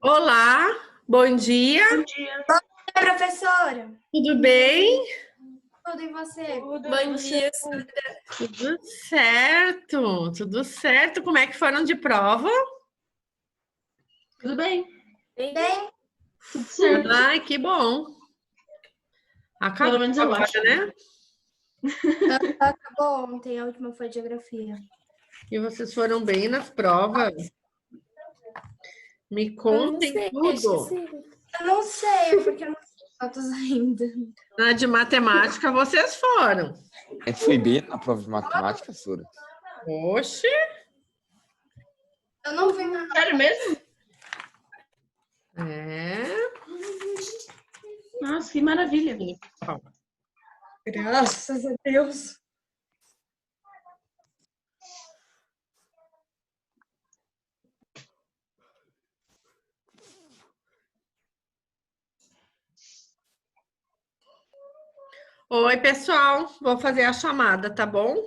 Olá, bom dia, Bom dia. Oi, professora. tudo bem? Tudo e você? Bom dia. Tudo certo. Como é que foram de prova? Tudo bem? Bem, Tudo certo. Ai, que bom. Acabou Pelo menos eu agora, acho. né? acabou ontem, a última foi de geografia. E vocês foram bem nas provas? Me contem tudo. Eu não sei, porque eu não sei notas ainda. Na de matemática, vocês foram. A gente foi bem na prova de matemática, Sora. Oxe, Eu não vi nada. Sério mesmo? é. Nossa, que maravilha. Graças a Deus. Oi, pessoal. Vou fazer a chamada, tá bom?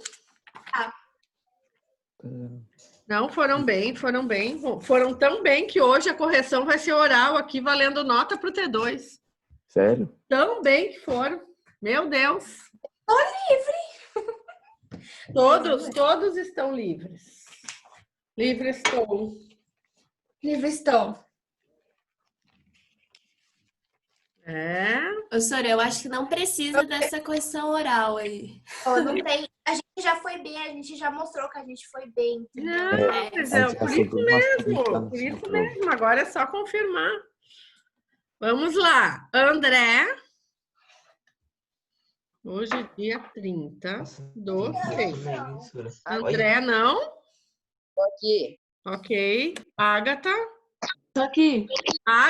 Não, foram bem, foram bem. Foram tão bem que hoje a correção vai ser oral aqui, valendo nota para o T2. Sério? Tão bem que foram. Meu Deus. Tô livre. Todos estão livres. Livres estou. Livre estou. É. Ô, Sora, eu acho que não precisa dessa correção oral aí. Ó, não tem. A gente já foi bem, a gente já mostrou que a gente foi bem. Entendeu? Não, mas é por isso mesmo. Por Por isso mesmo. Agora é só confirmar. Vamos lá. André. Hoje é dia 30 do 6. André, não? Aqui. Ok. Agatha. Tô aqui. A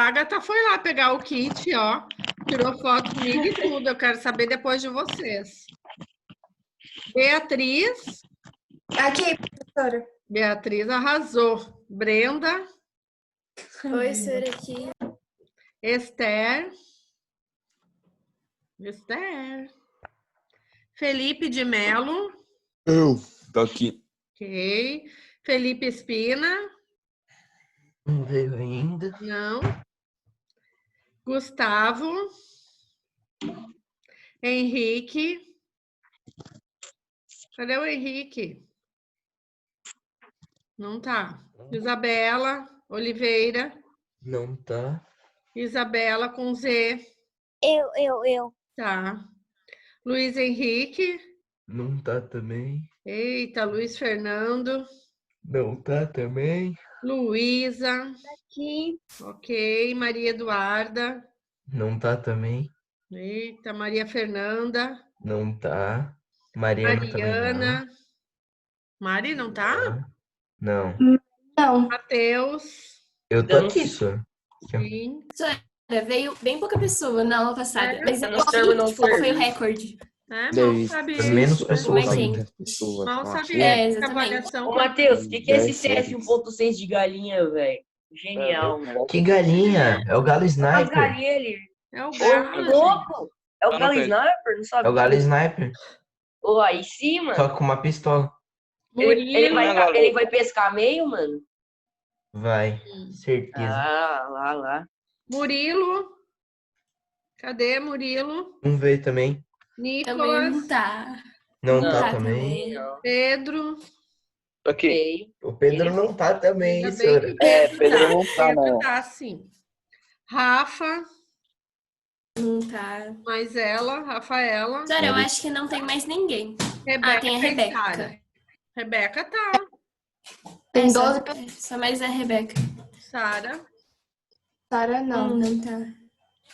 Agatha foi lá pegar o kit, ó. Tirou foto comigo e tudo. Eu quero saber depois de vocês. Beatriz. Aqui, professora. Beatriz arrasou. Brenda. Oi, Sora, aqui. Esther. Felipe de Melo. Eu tô aqui. Ok. Felipe Espina. Não veio ainda. Não. Gustavo. Henrique. Cadê o Henrique? Não tá. Isabela Oliveira. Não tá. Isabela com Z. Eu. Tá. Luiz Henrique. Não tá também. Eita, Luiz Fernando. Não tá também. Luísa. Aqui. Ok. Maria Eduarda. Não tá também. Eita, Maria Fernanda. Não tá. Mariana também não. Mariana. Mari, não tá? Não. Não. Matheus. Eu tô aqui, só. Sim. Sora, veio bem pouca pessoa na aula passada, É, mas nós terminamos tipo, foi o recorde. É, mal Deve- sabe menos isso. pessoas Mas, ainda. Pessoas Mal com sabe aqui. É, isso. exatamente. Avaliação. Ô, Matheus, o que é esse 10 CS 1.6 de galinha, velho? Genial, mano. Que galinha? É o Galo As Sniper. galinhas ali. É o Ô, galo. louco! É o Galo Sniper, não sabe? É o Galo Sniper. Ô, aí sim, mano. Só com uma pistola. Ele Murilo. ele vai pescar meio, mano? Vai. Certeza. Ah, lá. Murilo. Cadê Murilo? Vamos ver também. Também Nicolas. não tá. Não Não tá tá também. Não. Pedro. Ok. O Pedro não tá também, Ainda bem senhora. que o Pedro não tá, Pedro tá sim. Rafa. Não tá. Mais ela. Rafaela. Sora, eu acho que não tem mais ninguém. Rebeca. Tem a e Rebeca. Sara. Rebeca tá. Tem só, 12 só mais a Rebeca. Sara. Sara, não. Não tá.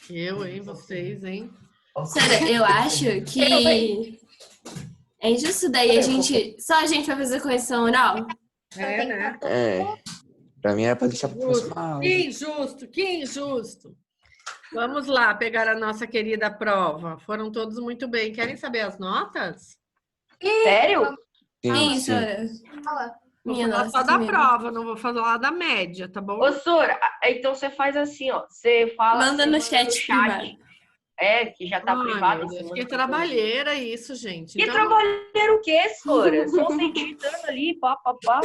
Eu, hein? Vocês, hein? Sora, eu acho que é injusto daí só a gente vai fazer correção oral. É, né? É. Pra mim era pra deixar pro próximo aula. Que injusto. Vamos lá pegar a nossa querida prova. Foram todos muito bem. Querem saber as notas? Sério? Sim, sim. Sora. Fala. Vou Minha falar nossa, só da primeiro. prova, não vou falar da média, tá bom? Ô, Sora, então você faz assim, ó. Você fala. Manda você no chat privado. É, que já tá Ai, privado. meu você Deus, manda que pra trabalheira isso, gente. Que Então, trabalheiro o quê, Sora? Só você digitando ali, pá,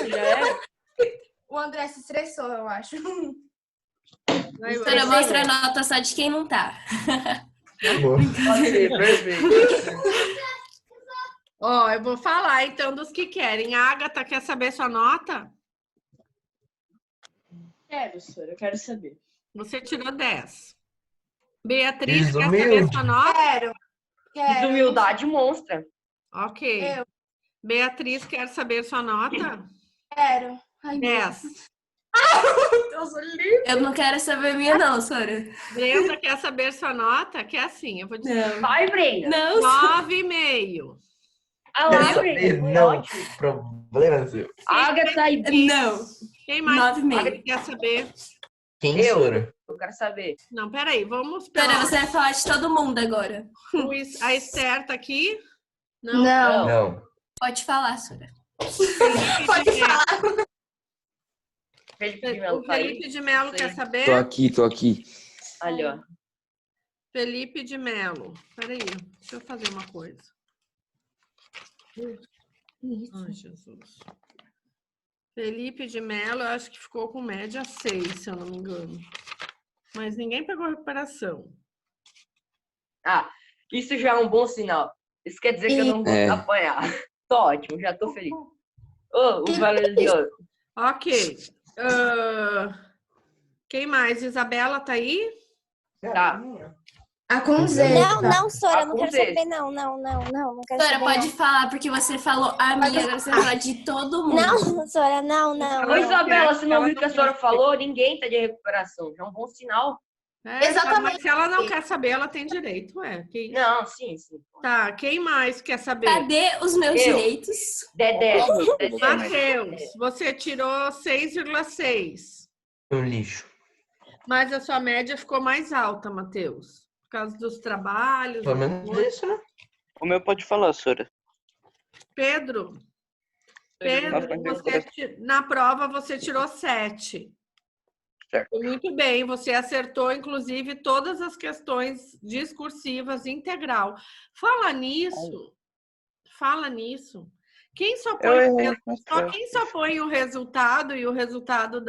já era. O André se estressou, eu acho. Vai, vai. Sora, mostra a nota só de quem não tá. Boa. Pode ser, perfeito. Ó, eu vou falar então dos que querem. A Agatha quer saber sua nota? Quero, Sora, eu quero saber. Você tirou 10. Beatriz quer saber Desumilde. sua nota? Quero. Quero. Desumildade monstra. Ok. Eu. Beatriz quer saber sua nota? Quero. Ai, 10. Deus o livre. Eu não quero saber minha, não, Sora. Brenda quer saber sua nota? Que é assim, eu vou dizer. Não. Vai, Brenda. Não, Sora. 9,5. Ah lá, Quero saber, Brenda. Foi não. ótimo. Problema seu. Agatha e Bi. Não. Quem mais 9,5. quer saber? Quem, Eu. Sora? Eu quero saber. Não, peraí, vamos Sora, pela... você vai falar de todo mundo agora. A Esther tá aqui? Não. Não. Não. Pode falar, Sora. Pode falar. Felipe de Melo O tá aí. Felipe de Melo quer Sim. saber? Tô aqui. Ali, ó. Felipe de Melo. Peraí, deixa eu fazer uma coisa. Ai, Jesus. Felipe de Melo, eu acho que ficou com média 6, se eu não me engano. Mas ninguém pegou recuperação. Ah, isso já é um bom sinal. Isso quer dizer que eu não vou É. apanhar. Tô ótimo, já tô feliz. Ô, o Valeriano. Ok. Quem mais? Isabela tá aí? Tá. A com Z. Não, não, Sora, não quero Acontece. saber, não, não quero Sora, saber. pode falar, porque você falou a minha, agora você vai falar de todo mundo. Não, Sora, não. Ô, Isabela, você não Ela viu o que a senhora falou? Ninguém tá de recuperação. Já é um bom sinal. Exatamente. Mas se ela não quer saber, ela tem direito, Que... Não, sim. Tá, quem mais quer saber? Cadê os meus Eu. direitos? Dedé. Matheus, você tirou 6,6. Um lixo. Mas a sua média ficou mais alta, Matheus. Por causa dos trabalhos. Pelo das menos coisas. isso, né? O meu pode falar, Sora. Pedro, na prova você tirou 7. Certo. Foi muito bem, você acertou, inclusive, todas as questões discursivas integral. Fala nisso. Quem só põe o resultado e o resultado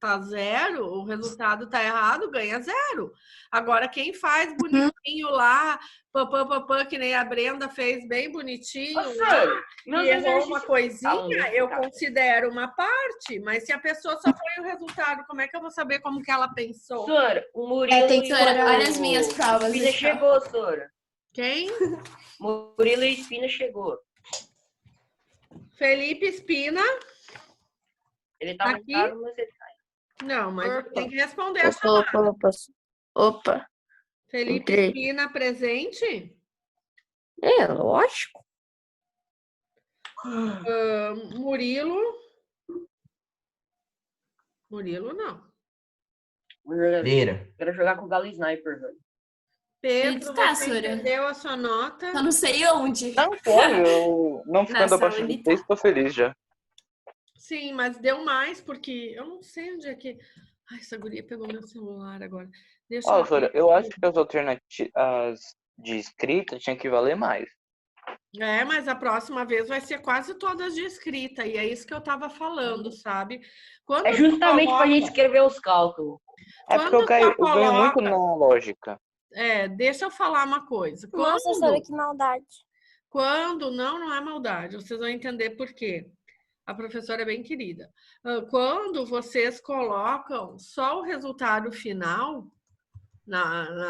tá 0, o resultado tá errado, ganha 0. Agora, quem faz bonitinho lá, que nem a Brenda fez bem bonitinho, e errou uma coisinha, eu considero uma parte, mas se a pessoa só põe o resultado, como é que eu vou saber como que ela pensou? Sora, o Murilo tem que Sora, e o- olha as minhas provas. Espina aqui, ó. chegou, Sora. Quem? Murilo e Espina chegou. Felipe Espina. Ele tá Aqui? montado, mas ele Não, mas Opa. tem que responder a chamada. Opa. Felipe Entrei. Espina presente? É, lógico. Murilo? Murilo, não. Beira. Quero jogar com o Galo Sniper, velho. Pedro, Tá, você Sora. entendeu a sua nota? Eu não sei onde. Não, claro, eu não ficando Nessa abaixo de unidade. 6, tô feliz já. Sim, mas deu mais, porque eu não sei onde é que... Ai, essa guria pegou meu celular agora. Deixa Ó, eu... Sora, eu acho que as alternativas de escrita tinham que valer mais. É, mas a próxima vez vai ser quase todas de escrita, e é isso que eu tava falando, sabe? Quando É justamente tu pra coloca- gente escrever os cálculos. É porque eu Quando ganho tu muito coloca- na lógica. deixa eu falar uma coisa. Nossa, Sora, que maldade. Não é maldade, vocês vão entender por quê. A professora é bem querida. Quando vocês colocam só o resultado final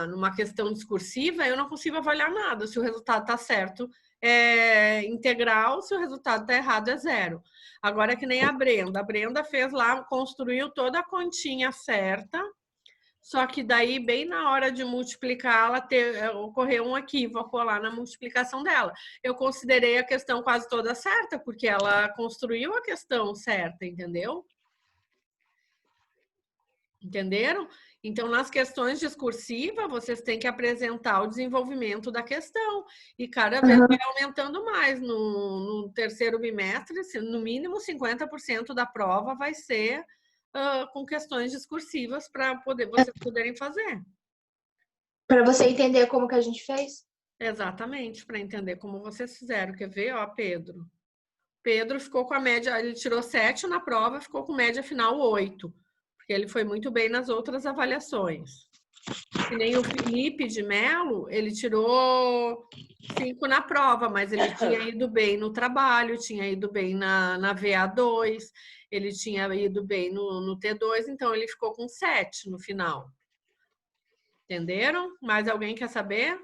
numa questão discursiva, eu não consigo avaliar nada. Se o resultado está certo, é integral. Se o resultado está errado, é 0. Agora é que nem a Brenda. A Brenda fez lá, construiu toda a continha certa, só que daí, bem na hora de multiplicar, ocorreu um equívoco lá na multiplicação dela. Eu considerei a questão quase toda certa, porque ela construiu a questão certa, entendeu? Entenderam? Então, nas questões discursivas, vocês têm que apresentar o desenvolvimento da questão. E cada vez vai aumentando mais. No terceiro bimestre, no mínimo 50% da prova vai ser com questões discursivas para vocês poderem fazer. Para você entender como que a gente fez? Exatamente, para entender como vocês fizeram. Quer ver? Ó, Pedro. Pedro ficou com a média, ele tirou 7 na prova, ficou com média final 8. porque ele foi muito bem nas outras avaliações. Que nem o Felipe de Mello, ele tirou 5 na prova, mas ele tinha ido bem no trabalho, tinha ido bem na VA2, ele tinha ido bem no T2, então ele ficou com 7 no final. Entenderam? Mais alguém quer saber?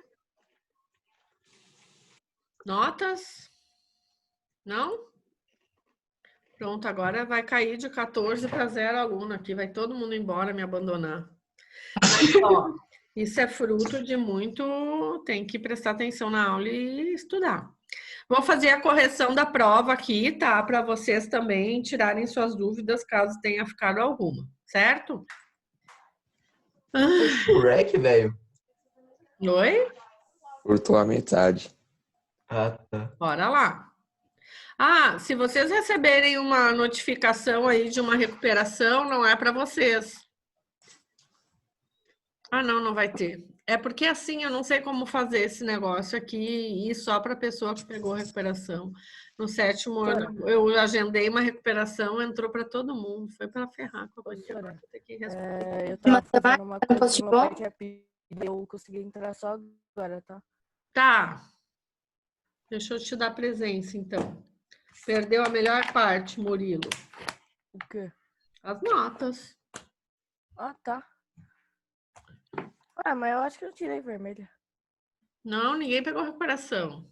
Notas? Não? Pronto, agora vai cair de 14 para 0 aluno aqui, vai todo mundo embora me abandonar. Mas, ó, isso é fruto de muito... Tem que prestar atenção na aula e estudar. Vou fazer a correção da prova aqui, tá? Para vocês também tirarem suas dúvidas, caso tenha ficado alguma, certo? Shrek, velho. Oi? Cortou a metade. Ah, tá. Bora lá. Ah, se vocês receberem uma notificação aí de uma recuperação, não é para vocês. Ah, não vai ter. É porque assim, eu não sei como fazer esse negócio aqui e só para a pessoa que pegou a recuperação. No 7º ano, eu agendei uma recuperação, entrou para todo mundo. Foi para ferrar com a pessoa. Eu tava fazendo uma coisa que meu pai tinha pedido, eu consegui entrar só agora, tá? Tá. Deixa eu te dar presença, então. Perdeu a melhor parte, Murilo. O quê? As notas. Ah, tá. Ah, mas eu acho que eu tirei vermelha. Não, ninguém pegou recuperação.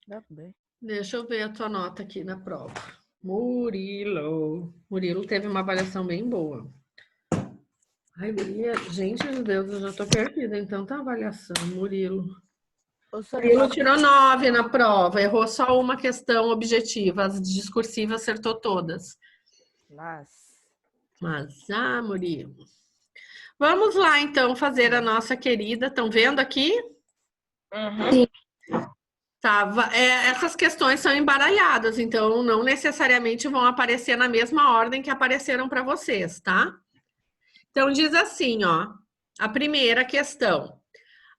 Tá bem. Deixa eu ver a tua nota aqui na prova. Murilo. Murilo teve uma avaliação bem boa. Ai, guria, gente de Deus, eu já tô perdida em tanta avaliação, Murilo. Murilo tirou 9 na prova, errou só uma questão objetiva, as discursivas acertou todas. Mas, Murilo. Vamos lá, então, fazer a nossa querida. Estão vendo aqui? Uhum. Tá, essas questões são embaralhadas, então não necessariamente vão aparecer na mesma ordem que apareceram para vocês, tá? Então, diz assim, ó, a primeira questão.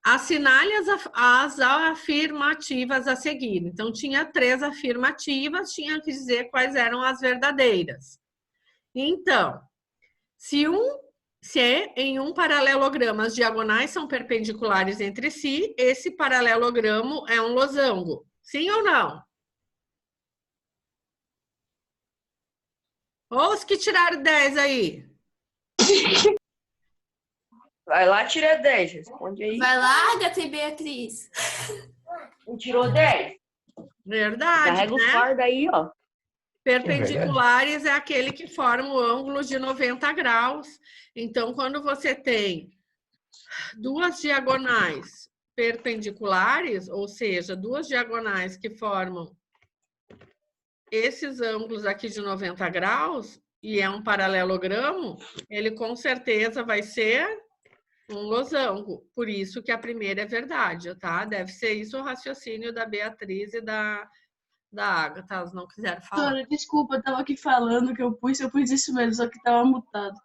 Assinale as afirmativas a seguir. Então, tinha 3 afirmativas, tinha que dizer quais eram as verdadeiras. Então, se em um paralelogramo as diagonais são perpendiculares entre si, esse paralelogramo é um losango. Sim ou não? Ou os que tiraram 10 aí? Vai lá, tira 10. Responde aí. Vai lá, Gata e Beatriz. Não tirou 10? Verdade, Carrega né? o fardo aí, ó. Perpendiculares é aquele que forma o ângulo de 90 graus. Então, quando você tem 2 diagonais perpendiculares, ou seja, 2 diagonais que formam esses ângulos aqui de 90 graus, e é um paralelogramo, ele com certeza vai ser um losango. Por isso que a primeira é verdade, tá? Deve ser isso o raciocínio da Beatriz e da Agatha, elas não quiseram falar. Doutora, desculpa, eu tava aqui falando que eu pus isso mesmo, só que tava mutado.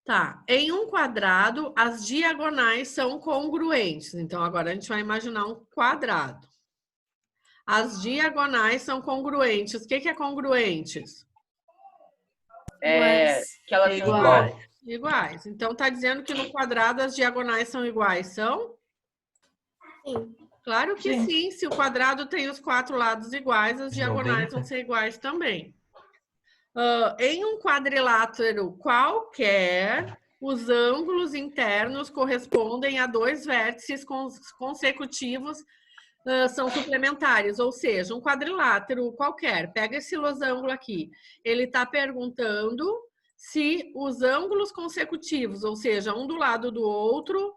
Tá, em um quadrado, as diagonais são congruentes. Então, agora a gente vai imaginar um quadrado. As diagonais são congruentes. O que é congruentes? Que elas são Iguais. iguais. Iguais. Então, tá dizendo que no quadrado as diagonais são iguais, são? Sim. Claro que sim. Se o quadrado tem os 4 lados iguais, as diagonais 90. vão ser iguais também. Em um quadrilátero qualquer, os ângulos internos correspondem a 2 vértices consecutivos, são suplementares, ou seja, um quadrilátero qualquer, pega esse losango aqui, ele está perguntando se os ângulos consecutivos, ou seja, um do lado do outro,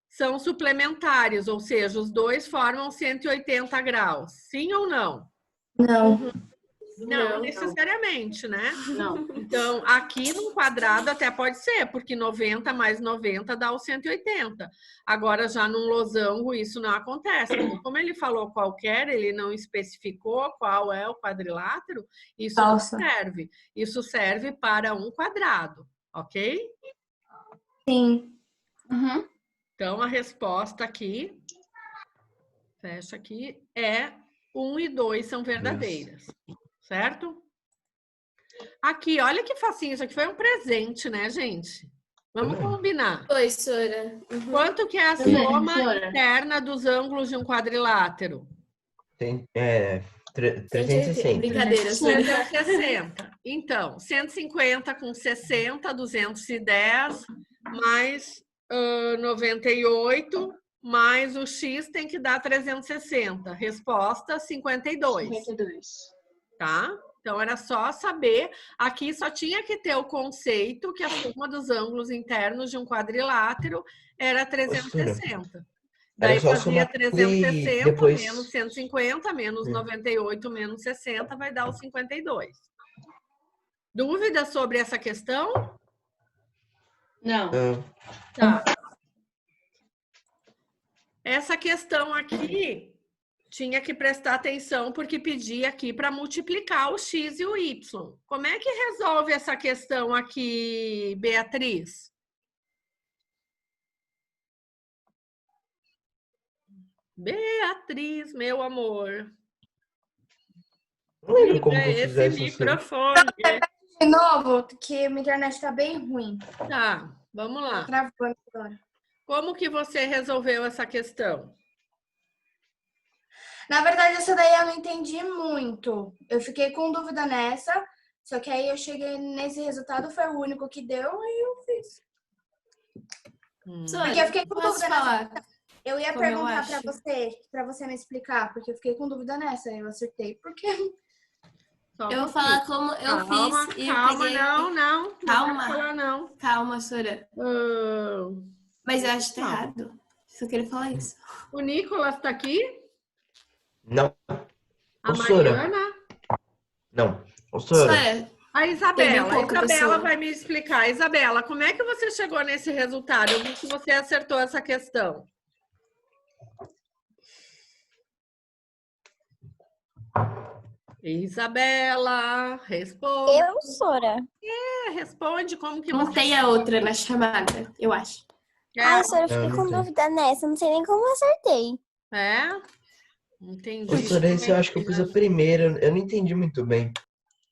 são suplementares, ou seja, os dois formam 180 graus. Sim ou não? Não. Não necessariamente, né? Não. Então, aqui no quadrado até pode ser, porque 90 mais 90 dá o 180. Agora, já num losango, isso não acontece. Como ele falou qualquer, ele não especificou qual é o quadrilátero, isso não serve. Isso serve para um quadrado, ok? Sim. Uhum. Então, a resposta aqui, fecha aqui, é 1 e 2 são verdadeiras. Certo? Aqui, olha que facinho. Isso aqui foi um presente, né, gente? Vamos combinar. Oi, Sora. Uhum. Quanto que é a soma interna dos ângulos de um quadrilátero? Tem, 360. Brincadeira, Sora. 360. Então, 150 com 60, 210, mais 98, mais o x tem que dar 360. Resposta, 52. 52. Tá? Então, era só saber. Aqui só tinha que ter o conceito que a soma dos ângulos internos de um quadrilátero era 360. Daí só fazia somar 360 e depois- menos 150, menos 98, menos 60, vai dar o 52. Dúvida sobre essa questão? Não. Tá. Essa questão aqui tinha que prestar atenção porque pedia aqui para multiplicar o x e o y. Como é que resolve essa questão aqui, Beatriz? Beatriz, meu amor. Não lembro como Liga que eu esse fizesse isso. microfone. De novo, que minha internet tá bem ruim. Tá, vamos lá. Travando agora. Como que você resolveu essa questão? Na verdade, essa daí eu não entendi muito. Eu fiquei com dúvida nessa, só que aí eu cheguei nesse resultado, foi o único que deu e eu fiz. Sora, Porque eu fiquei com posso dúvida falar? Eu ia Como eu perguntar acho. pra você me explicar, porque eu fiquei com dúvida nessa, eu acertei. Porque Só um Eu vou pouquinho. falar como eu Calma, fiz e eu calma, peguei... não Calma. vai falar não. Calma, Sora. Mas eu acho que tá Não. errado. Só queria falar isso. O Nicolas tá aqui? Não. A Ô, Sora. Mariana? Não. Ô, Sora. Sora, A Isabela. Tem A bem pouca Isabela pessoa. vai me explicar. Isabela, como é que você chegou nesse resultado? Eu vi que você acertou essa questão. Isabela, responde. Eu, Sora? Responde como que não você... tem a outra na chamada, eu acho. Ai, Sora, eu fiquei não com tem. dúvida nessa. Não sei nem como eu acertei. É? Entendi. Ô, Sora, esse eu acho que eu fiz a primeira. Eu não entendi muito bem.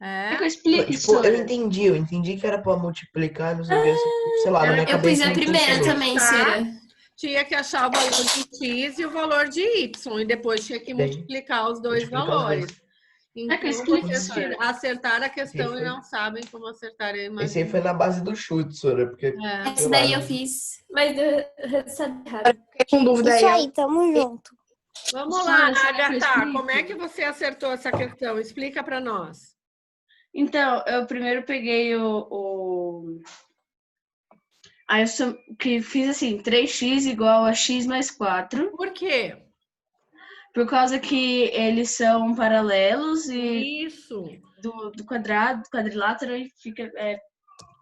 É? Eu explico, Tipo, eu Sora. entendi que era pra multiplicar, não sei o que, sei lá, na minha Eu cabeça. fiz a não primeira funcionou. também, Tá. Sora. Tinha que achar o valor de x e o valor de y. E depois tinha que Bem, multiplicar os dois multiplicar os valores. dois. Então, que eu explico, vocês Sora. acertaram a questão Esse e foi- não sabem como acertar. Eu Esse aí imagino. foi na base do chute, Sora, porque... É. Essa daí eu fiz, mas eu resultado errado. fiquei com dúvida Isso aí. aí, tamo junto. Vamos Sora, lá, será que eu Agatha. explico? Como é que você acertou essa questão? Explica para nós. Então, eu primeiro peguei Aí eu fiz assim, 3x igual a x mais 4, Por quê? por causa que eles são paralelos e Isso. do quadrilátero aí fica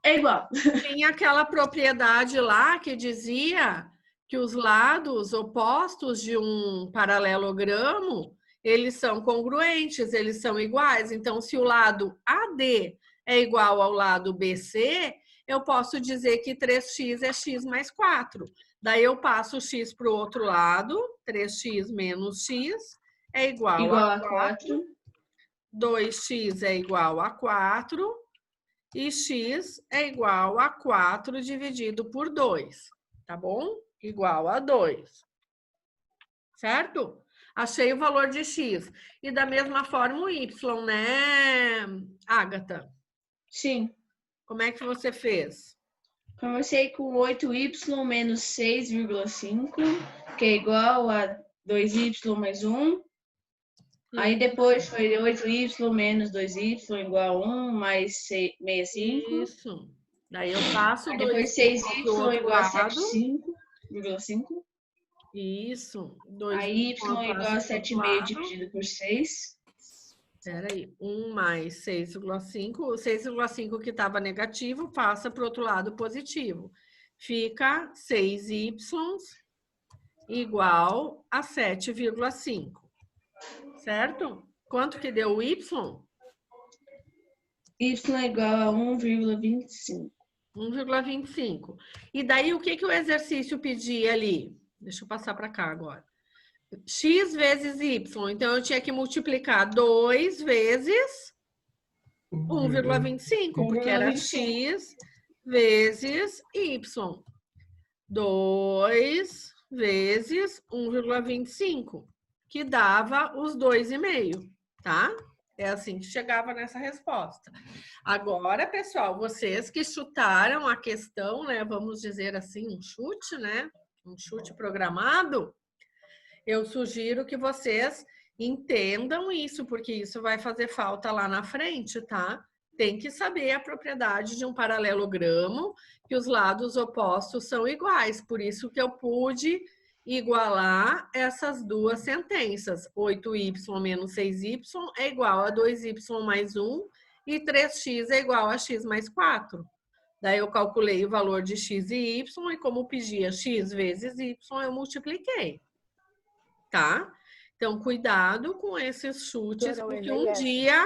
é igual. Tinha aquela propriedade lá que dizia que os lados opostos de um paralelogramo, eles são congruentes, eles são iguais. Então, se o lado AD é igual ao lado BC, eu posso dizer que 3x é x mais 4. Daí eu passo o x para o outro lado, 3x menos x é igual Igual a a 4. 2x é igual a 4 e x é igual a 4 dividido por 2, tá bom? Igual a 2, certo? Achei o valor de x. E da mesma forma o y, né, Agatha? Sim. Como é que você fez? Comecei com 8y menos 6,5, que é igual a 2y mais 1. Aí depois foi 8y menos 2y igual a 1 mais 65. Isso. Daí eu passo Aí 2 depois 6y igual a 7,5. Isso. Aí y igual a 7,5 dividido por 6. Espera aí. 1 mais 6,5. O 6,5 que estava negativo passa para o outro lado positivo. Fica 6y igual a 7,5. Certo? Quanto que deu o y? Y igual a 1,25. 1,25. E daí, o que o exercício pedia ali? Deixa eu passar para cá agora. X vezes Y. Então, eu tinha que multiplicar 2 vezes 1,25, porque era 1,25. x vezes y. 2 vezes 1,25, que dava os 2,5, tá? É assim que chegava nessa resposta. Agora, pessoal, vocês que chutaram a questão, né? Vamos dizer assim, um chute, né? Um chute programado. Eu sugiro que vocês entendam isso, porque isso vai fazer falta lá na frente, tá? Tem que saber a propriedade de um paralelogramo, que os lados opostos são iguais. Por isso que eu pude igualar essas duas sentenças. 8y menos 6y é igual a 2y mais 1 e 3x é igual a x mais 4. Daí eu calculei o valor de x e y e como pedia x vezes y, eu multipliquei. Tá? Então, cuidado com esses chutes, porque um dia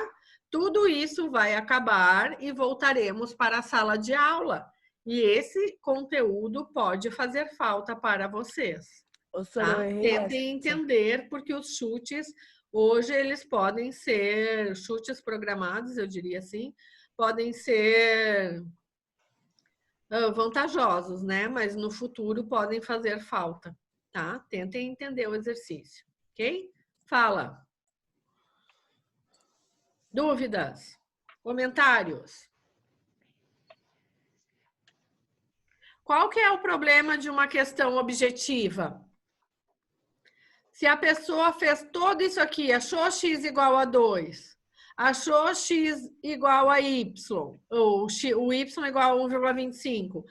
tudo isso vai acabar e voltaremos para a sala de aula. E esse conteúdo pode fazer falta para vocês. Tá? Tentem entender, porque os chutes, hoje, eles podem ser chutes programados, eu diria assim, podem ser vantajosos, né? Mas no futuro podem fazer falta. Tá? Tentem entender o exercício, ok? Fala. Dúvidas? Comentários? Qual que é o problema de uma questão objetiva? Se a pessoa fez tudo isso aqui, achou x igual a 2, achou x igual a y, ou o y igual a 1,25,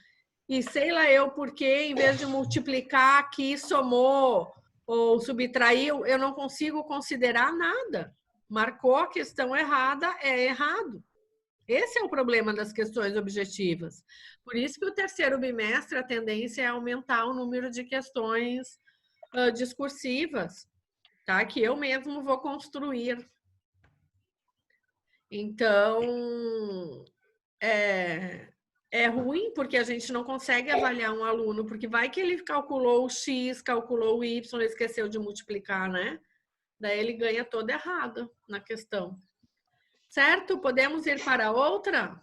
e sei lá eu porque, em vez de multiplicar aqui, somou ou subtraiu, eu não consigo considerar nada. Marcou a questão errada, é errado. Esse é o problema das questões objetivas. Por isso que o terceiro bimestre, a tendência é aumentar o número de questões discursivas, tá? Que eu mesmo vou construir. Então, é ruim porque a gente não consegue avaliar um aluno, porque vai que ele calculou o x, calculou o y, esqueceu de multiplicar, né? Daí ele ganha toda errada na questão. Certo? Podemos ir para outra?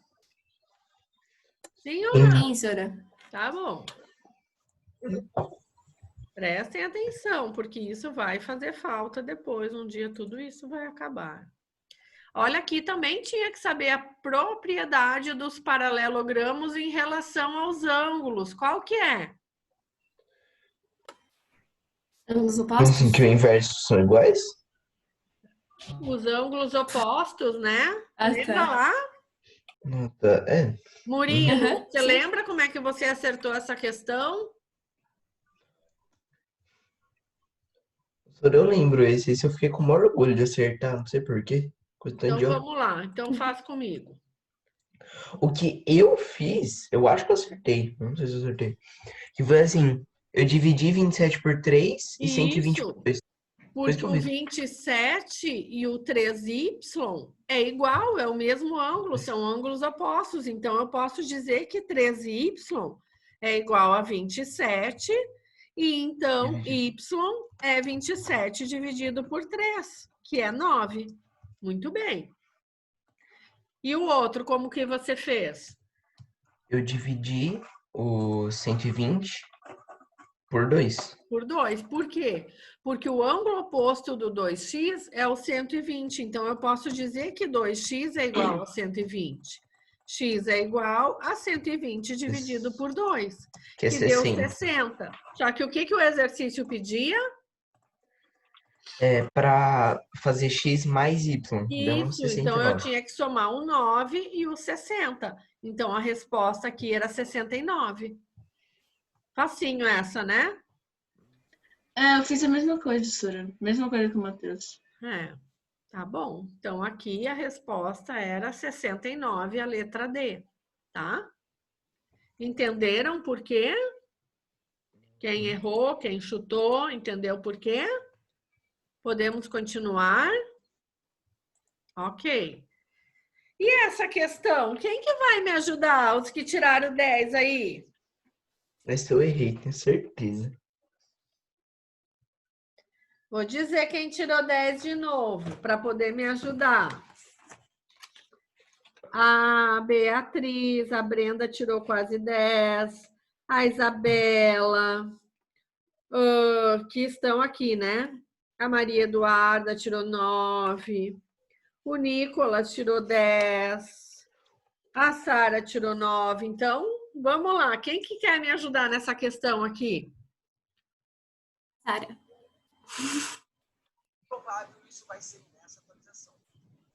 Sim ou não? Sim, senhora. Tá bom. Prestem atenção, porque isso vai fazer falta depois. Um dia tudo isso vai acabar. Olha, aqui também tinha que saber a propriedade dos paralelogramos em relação aos ângulos. Qual que é? Ângulos Como opostos? assim que o inverso são iguais? Os ângulos opostos, né? Ah, Lembra tá. lá? Não, tá. Murilo, Uhum, você sim. lembra como é que você acertou essa questão? Eu lembro esse eu fiquei com o maior orgulho de acertar, não sei por quê. Coisa tão Então idiota. vamos lá. Então faz comigo. O que eu fiz, eu acho que eu acertei. Não sei se eu acertei. Que foi assim, eu dividi 27 por 3 e 120 por 2. Porque o 27 e o 3y é igual, é o mesmo ângulo, são ângulos opostos. Então, eu posso dizer que 3y é igual a 27 e então y é 27 dividido por 3, que é 9. Muito bem. E o outro, como que você fez? Eu dividi o 120 por 2. Por 2. Por quê? Porque o ângulo oposto do 2x é o 120. Então, eu posso dizer que 2x é igual a 120. X é igual a 120 dividido por 2. Que é que deu 60. 60. Só que o que o exercício pedia? É para fazer x mais y. Dá uns Isso, então eu 69. tinha que somar o 9 e o 60. Então, a resposta aqui era 69. Facinho essa, né? Eu fiz a mesma coisa, Sora. Mesma coisa que o Matheus. Tá bom. Então, aqui a resposta era 69, a letra D, tá? Entenderam por quê? Quem errou, quem chutou, entendeu por quê? Podemos continuar? Ok. E essa questão? Quem que vai me ajudar? Os que tiraram 10 aí? Esse eu errei, tenho certeza. Vou dizer quem tirou 10 de novo, para poder me ajudar. A Beatriz, a Brenda tirou quase 10. A Isabela, que estão aqui, né? A Maria Eduarda tirou 9. O Nicolas tirou 10. A Sara tirou 9. Então, vamos lá. Quem que quer me ajudar nessa questão aqui? Sara.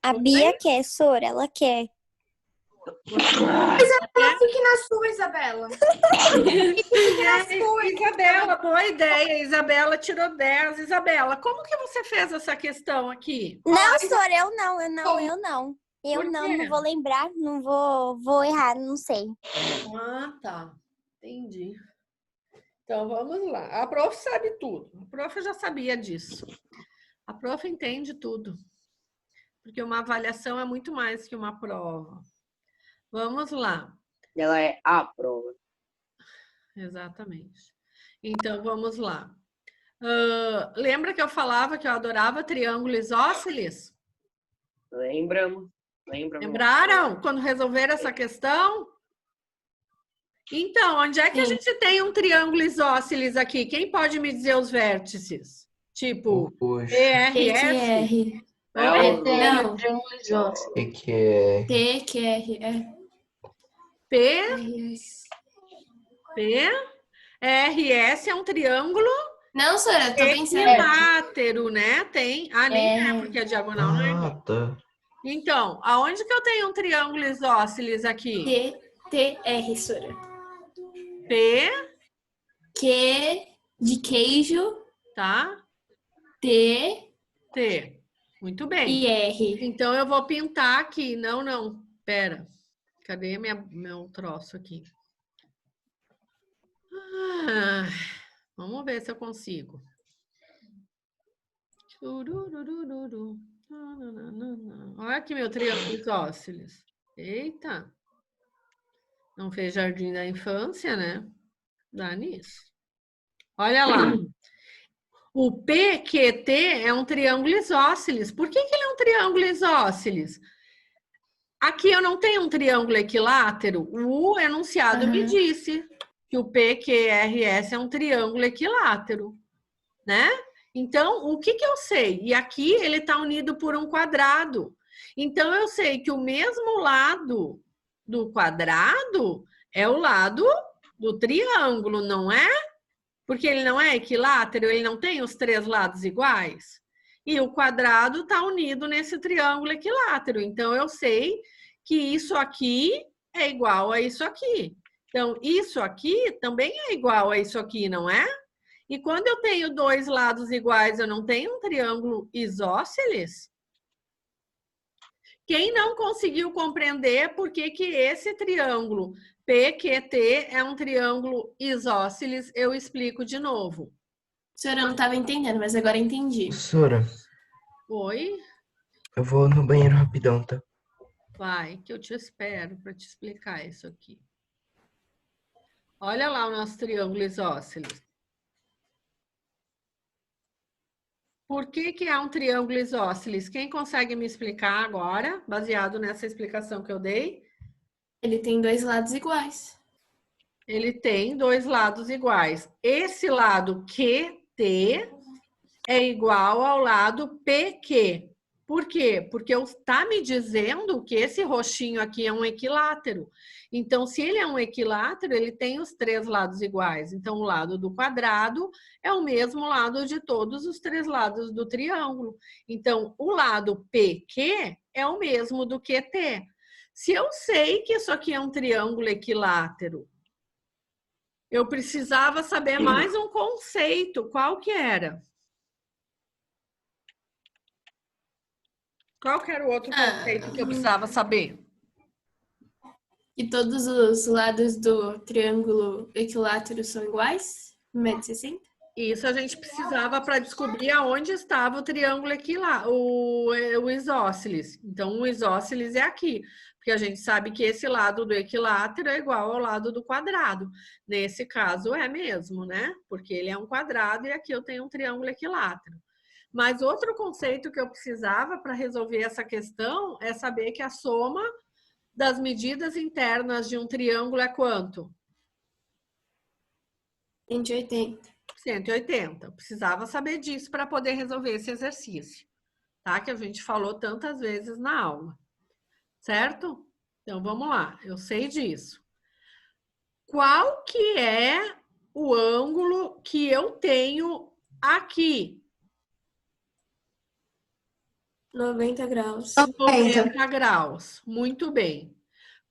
A Bia quer, Sora, ela quer. Fique na sua, Isabela. Isabela, boa ideia. Isabela tirou 10. Isabela, como que você fez essa questão aqui? Não, Sora, eu não. Eu Por não quê? vou lembrar, não vou errar, não sei. Ah, tá. Entendi. Então, vamos lá. A prof sabe tudo. A prof já sabia disso. A prof entende tudo. Porque uma avaliação é muito mais que uma prova. Vamos lá. Ela é a prova. Exatamente. Então, vamos lá. Lembra que eu falava que eu adorava triângulo isósceles? Lembramos. Lembraram quando resolveram essa questão? Então, onde é que a gente tem um triângulo isósceles aqui? Quem pode me dizer os vértices? Tipo, Poxa, ERS? Não. que é? T, Q, R, P, RS. RS é um triângulo Não, Sora, tô pensando. equilátero, né? Tem. Ah, nem é, porque a diagonal não é. Ah, tá. Então, aonde que eu tenho um triângulo isósceles aqui? T, T, R, Sora. P, Q de queijo, tá? T T. Muito bem. e R. Então, eu vou pintar aqui. Não. Pera. Cadê meu troço aqui? Vamos ver se eu consigo. Olha aqui meu triângulo isósceles. Eita. Não fez jardim da infância, né? Dá nisso. Olha lá. O PQT é um triângulo isósceles. Por que ele é um triângulo isósceles? Aqui eu não tenho um triângulo equilátero. O enunciado me disse que o PQRS é um triângulo equilátero, né? Então, o que eu sei? E aqui ele está unido por um quadrado. Então, eu sei que o mesmo lado do quadrado é o lado do triângulo, não é? Porque ele não é equilátero, ele não tem os 3 lados iguais. E o quadrado está unido nesse triângulo equilátero. Então, eu sei que isso aqui é igual a isso aqui. Então, isso aqui também é igual a isso aqui, não é? E quando eu tenho 2 lados iguais, eu não tenho um triângulo isósceles? Quem não conseguiu compreender por que esse triângulo PQT é um triângulo isósceles, eu explico de novo. Senhora, eu não estava entendendo, mas agora entendi. Sora, Oi? eu vou no banheiro rapidão, tá? Vai, que eu te espero para te explicar isso aqui. Olha lá o nosso triângulo isósceles. Por que é um triângulo isósceles? Quem consegue me explicar agora, baseado nessa explicação que eu dei? Ele tem 2 lados iguais. Ele tem 2 lados iguais. Esse lado QT é igual ao lado PQ. Por quê? Porque está me dizendo que esse roxinho aqui é um equilátero. Então, se ele é um equilátero, ele tem os 3 lados iguais. Então, o lado do quadrado é o mesmo lado de todos os 3 lados do triângulo. Então, o lado PQ é o mesmo do QT. Se eu sei que isso aqui é um triângulo equilátero, eu precisava saber mais um conceito. Qual que era? Qual que era o outro conceito que eu precisava saber? E todos os lados do triângulo equilátero são iguais? 1,60 m? Isso a gente precisava para descobrir aonde estava o triângulo equilátero, o isósceles. Então, o isósceles é aqui, porque a gente sabe que esse lado do equilátero é igual ao lado do quadrado. Nesse caso, é mesmo, né? Porque ele é um quadrado e aqui eu tenho um triângulo equilátero. Mas outro conceito que eu precisava para resolver essa questão é saber que a soma das medidas internas de um triângulo é quanto? 180. 180. Precisava saber disso para poder resolver esse exercício, tá? Que a gente falou tantas vezes na aula, certo? Então, vamos lá. Eu sei disso. Qual que é o ângulo que eu tenho aqui? 90 graus. 90 graus. Muito bem.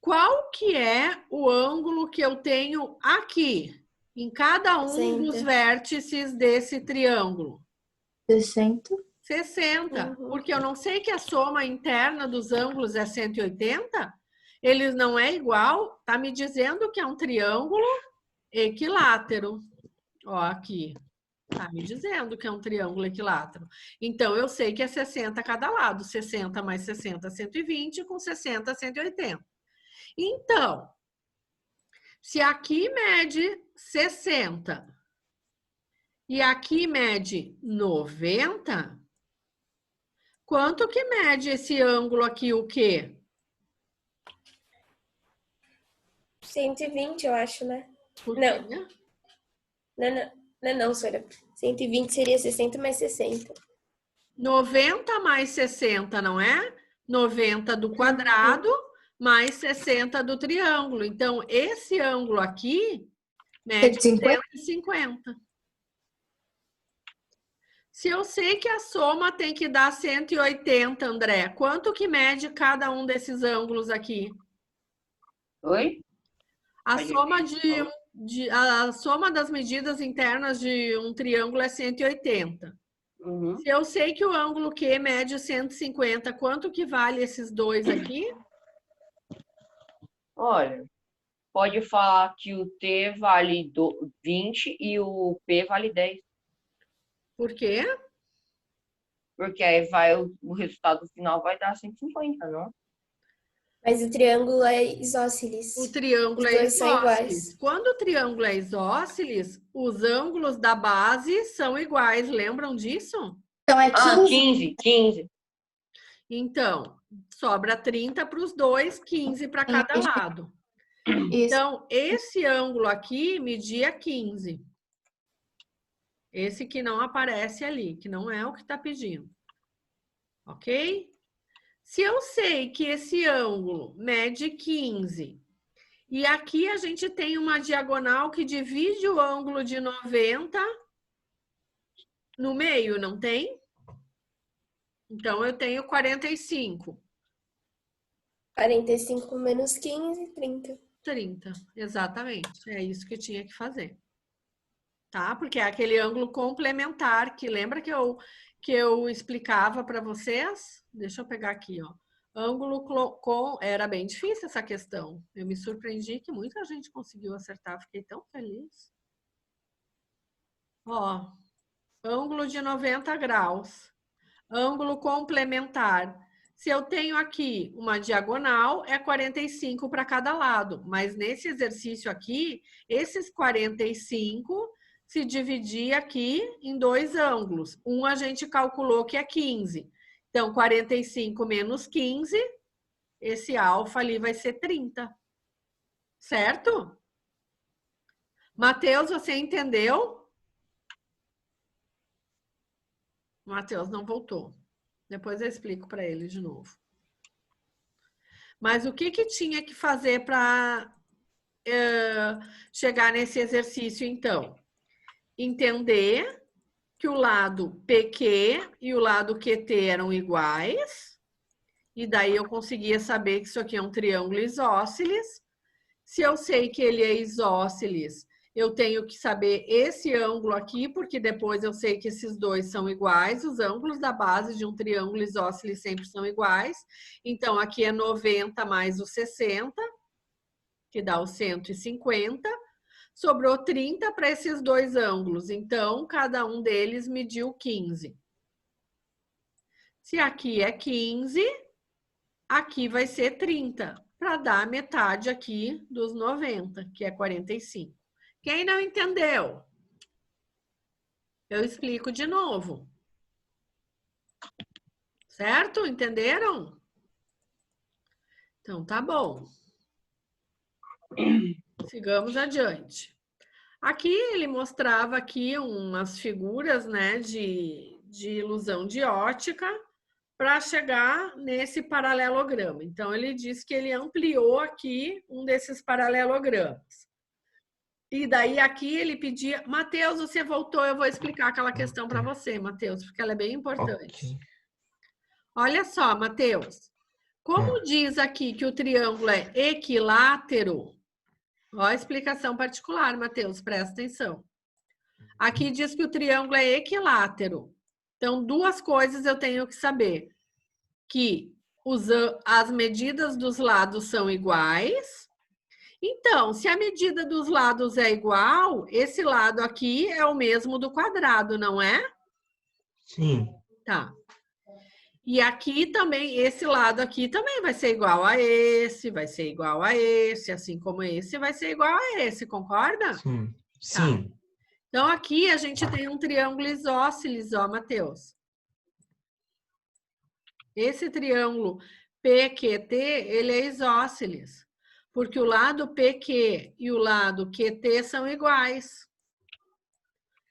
Qual que é o ângulo que eu tenho aqui? Em cada um dos 60. vértices desse triângulo? 60. 60. Porque eu não sei que a soma interna dos ângulos é 180? Eles não é igual? Tá me dizendo que é um triângulo equilátero. Ó, aqui. Tá me dizendo que é um triângulo equilátero. Então, eu sei que é 60 cada lado. 60 mais 60, 120. Com 60, 180. Então, se aqui mede 60 e aqui mede 90, quanto que mede esse ângulo aqui, o quê? 120, eu acho, né? Por Não. quê? Não, Sora. 120 seria 60 mais 60. 90 mais 60, não é? 90 do quadrado mais 60 do triângulo. Então, esse ângulo aqui mede 150. Se eu sei que a soma tem que dar 180, André, quanto que mede cada um desses ângulos aqui? Oi? A soma das medidas internas de um triângulo é 180. Uhum. Se eu sei que o ângulo Q mede 150, quanto que vale esses dois aqui? Olha, pode falar que o T vale 20 e o P vale 10. Por quê? Porque aí o resultado final vai dar 150, não? Mas o triângulo é isósceles. O triângulo Os é dois são iguais. isósceles. Quando o triângulo é isósceles, os ângulos da base são iguais. Lembram disso? Então é 15. 15. Então, sobra 30 para os dois, 15 para cada lado. Isso. Então, esse ângulo aqui media 15. Esse que não aparece ali, que não é o que está pedindo. Ok? Se eu sei que esse ângulo mede 15 e aqui a gente tem uma diagonal que divide o ângulo de 90 no meio, não tem? Então, eu tenho 45. 45 menos 15, 30. 30, exatamente. É isso que tinha que fazer. Tá? Porque é aquele ângulo complementar que lembra que eu explicava para vocês? Deixa eu pegar aqui, ó. Ângulo com... Era bem difícil essa questão. Eu me surpreendi que muita gente conseguiu acertar. Fiquei tão feliz. Ó, ângulo de 90 graus. Ângulo complementar. Se eu tenho aqui uma diagonal, é 45 para cada lado. Mas nesse exercício aqui, esses 45 se dividir aqui em dois ângulos. Um a gente calculou que é 15. Então, 45 menos 15, esse alfa ali vai ser 30. Certo? Matheus, você entendeu? Matheus não voltou. Depois eu explico para ele de novo. Mas o que tinha que fazer para chegar nesse exercício, então? Entender que o lado PQ e o lado QT eram iguais. E daí eu conseguia saber que isso aqui é um triângulo isósceles. Se eu sei que ele é isósceles, eu tenho que saber esse ângulo aqui, porque depois eu sei que esses dois são iguais. Os ângulos da base de um triângulo isósceles sempre são iguais. Então, aqui é 90 mais o 60, que dá o 150. Sobrou 30 para esses dois ângulos. Então, cada um deles mediu 15. Se aqui é 15, aqui vai ser 30, para dar a metade aqui dos 90, que é 45. Quem não entendeu? Eu explico de novo. Certo? Entenderam? Então, tá bom. Sigamos adiante. Aqui ele mostrava aqui umas figuras, né, de ilusão de ótica para chegar nesse paralelograma. Então, ele disse que ele ampliou aqui um desses paralelogramas. E daí aqui ele pedia... Matheus, você voltou, eu vou explicar aquela questão para você, Matheus, porque ela é bem importante. Ok. Olha só, Matheus. Como diz aqui que o triângulo é equilátero, ó a explicação particular, Matheus, presta atenção. Aqui diz que o triângulo é equilátero. Então, duas coisas eu tenho que saber. Que as medidas dos lados são iguais. Então, se a medida dos lados é igual, esse lado aqui é o mesmo do quadrado, não é? Sim. Tá. E aqui também, esse lado aqui também vai ser igual a esse, vai ser igual a esse, assim como esse vai ser igual a esse, concorda? Sim. Sim. Tá. Então, aqui a gente tem um triângulo isósceles, ó, Matheus. Esse triângulo PQT, ele é isósceles, porque o lado PQ e o lado QT são iguais.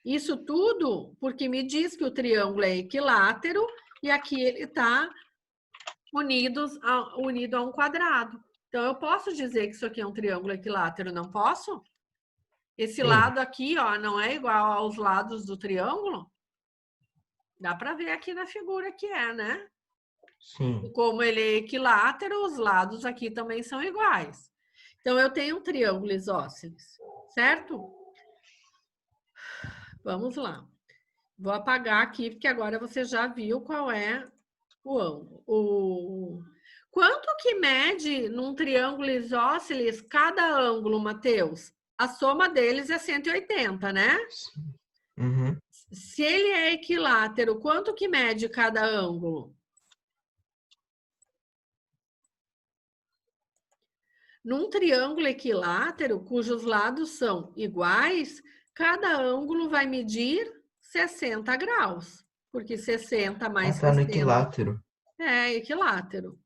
Isso tudo porque me diz que o triângulo é equilátero e aqui ele está unido a um quadrado. Então, eu posso dizer que isso aqui é um triângulo equilátero, não posso? Esse lado aqui, ó, não é igual aos lados do triângulo? Dá para ver aqui na figura que é, né? Sim. Como ele é equilátero, os lados aqui também são iguais. Então, eu tenho um triângulo isósceles, certo? Vamos lá. Vou apagar aqui, porque agora você já viu qual é o ângulo. Quanto que mede num triângulo isósceles cada ângulo, Matheus? A soma deles é 180, né? Uhum. Se ele é equilátero, quanto que mede cada ângulo? Num triângulo equilátero, cujos lados são iguais, cada ângulo vai medir 60 graus. Porque 60 mais 60... no equilátero. É, equilátero.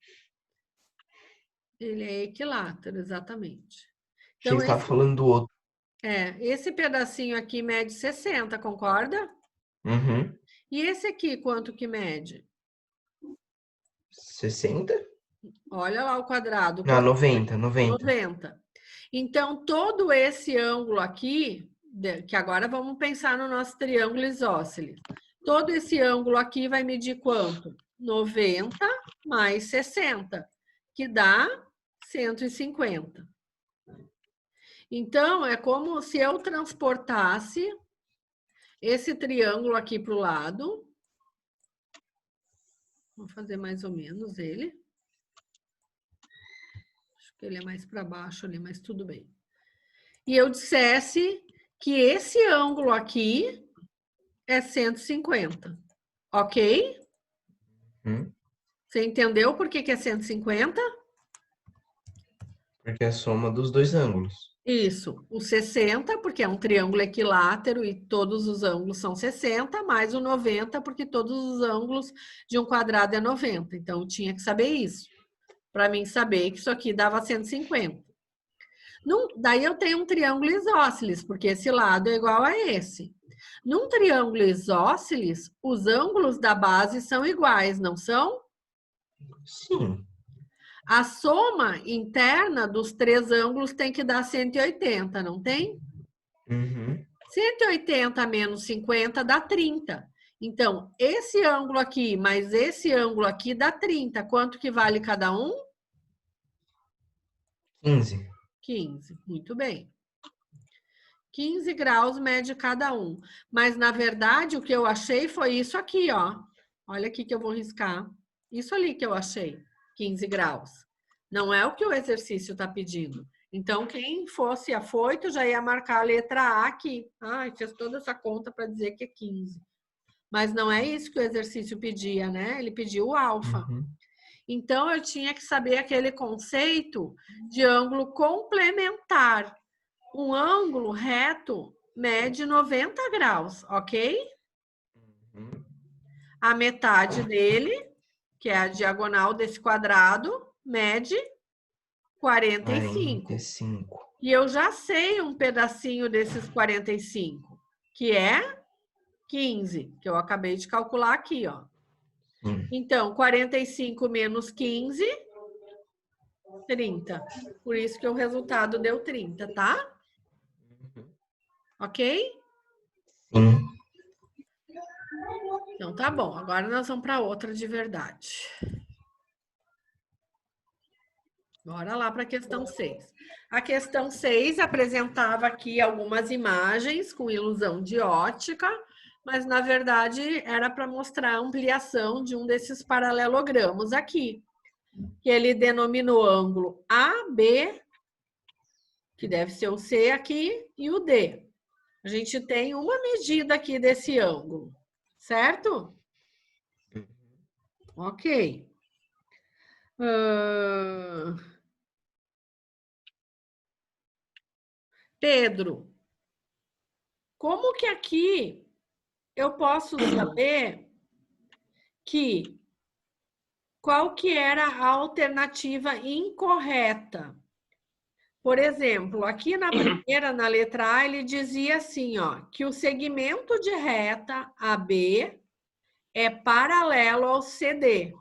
Ele é equilátero, exatamente. Então, você está falando do outro. Esse pedacinho aqui mede 60, concorda? Uhum. E esse aqui, quanto que mede? 60? Olha lá o quadrado. Não, 90. Então, todo esse ângulo aqui, que agora vamos pensar no nosso triângulo isósceles. Todo esse ângulo aqui vai medir quanto? 90 mais 60, que dá 150. Então, é como se eu transportasse esse triângulo aqui para o lado. Vou fazer mais ou menos ele. Acho que ele é mais para baixo ali, mas tudo bem. E eu dissesse que esse ângulo aqui é 150, ok? Você entendeu por que é 150? Porque é a soma dos dois ângulos. Isso, o 60, porque é um triângulo equilátero e todos os ângulos são 60, mais o 90, porque todos os ângulos de um quadrado é 90. Então, eu tinha que saber isso, para mim saber que isso aqui dava 150. Daí eu tenho um triângulo isósceles, porque esse lado é igual a esse. Num triângulo isósceles, os ângulos da base são iguais, não são? Sim. A soma interna dos três ângulos tem que dar 180, não tem? Uhum. 180 menos 50 dá 30. Então, esse ângulo aqui mais esse ângulo aqui dá 30. Quanto que vale cada um? 15. 15, muito bem. 15 graus mede cada um. Mas, na verdade, o que eu achei foi isso aqui, ó. Olha aqui que eu vou riscar. Isso ali que eu achei, 15 graus. Não é o que o exercício está pedindo. Então, quem fosse afoito já ia marcar a letra A aqui. Ah, fez toda essa conta para dizer que é 15. Mas não é isso que o exercício pedia, né? Ele pediu o alfa. Uhum. Então, eu tinha que saber aquele conceito de ângulo complementar. Um ângulo reto mede 90 graus, ok? Uhum. A metade dele, que é a diagonal desse quadrado, mede 45. 45. E eu já sei um pedacinho desses 45, que é 15, que eu acabei de calcular aqui, ó. Então, 45 menos 15, 30. Por isso que o resultado deu 30, tá? Ok? Sim. Então, tá bom. Agora nós vamos para outra de verdade. Bora lá para a questão 6. A questão 6 apresentava aqui algumas imagens com ilusão de ótica, mas na verdade era para mostrar a ampliação de um desses paralelogramos aqui, que ele denominou ângulo AB, que deve ser o C aqui, e o D. A gente tem uma medida aqui desse ângulo, certo? Ok. Pedro, como que aqui eu posso saber qual que era a alternativa incorreta? Por exemplo, aqui na primeira, na letra A, ele dizia assim, ó, que o segmento de reta AB é paralelo ao CD.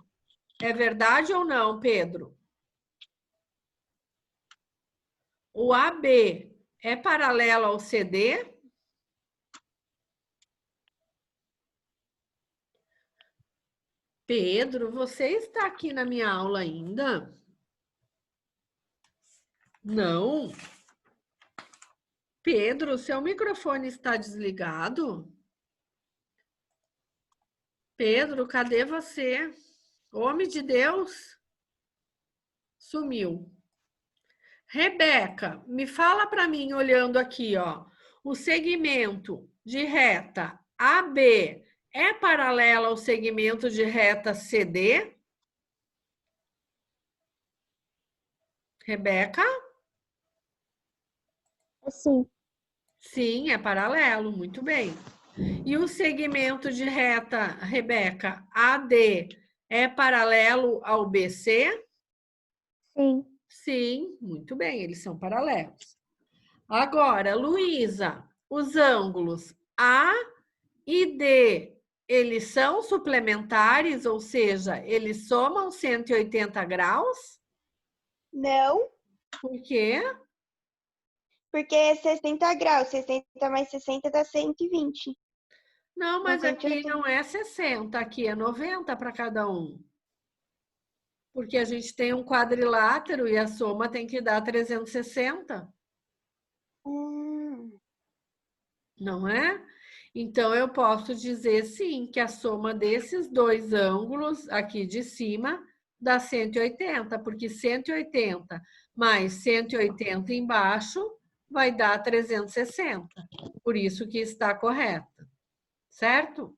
É verdade ou não, Pedro? O AB é paralelo ao CD? Pedro, você está aqui na minha aula ainda? Não. Pedro, seu microfone está desligado? Pedro, cadê você? Homem de Deus? Sumiu. Rebeca, me fala para mim, olhando aqui, ó. O segmento de reta AB é paralelo ao segmento de reta CD? Rebeca? Sim. Sim, é paralelo, muito bem. E o segmento de reta, Rebeca, AD, é paralelo ao BC? Sim. Sim, muito bem, eles são paralelos. Agora, Luísa, os ângulos A e D, eles são suplementares, ou seja, eles somam 180 graus? Não, Por quê? porque é 60 graus. 60 mais 60 dá 120. Não, mas São aqui 180. não é 60, aqui é 90 para cada um. Porque a gente tem um quadrilátero e a soma tem que dar 360. Não é? Então, eu posso dizer, sim, que a soma desses dois ângulos aqui de cima dá 180, porque 180 mais 180 embaixo vai dar 360. Por isso que está correta. Certo?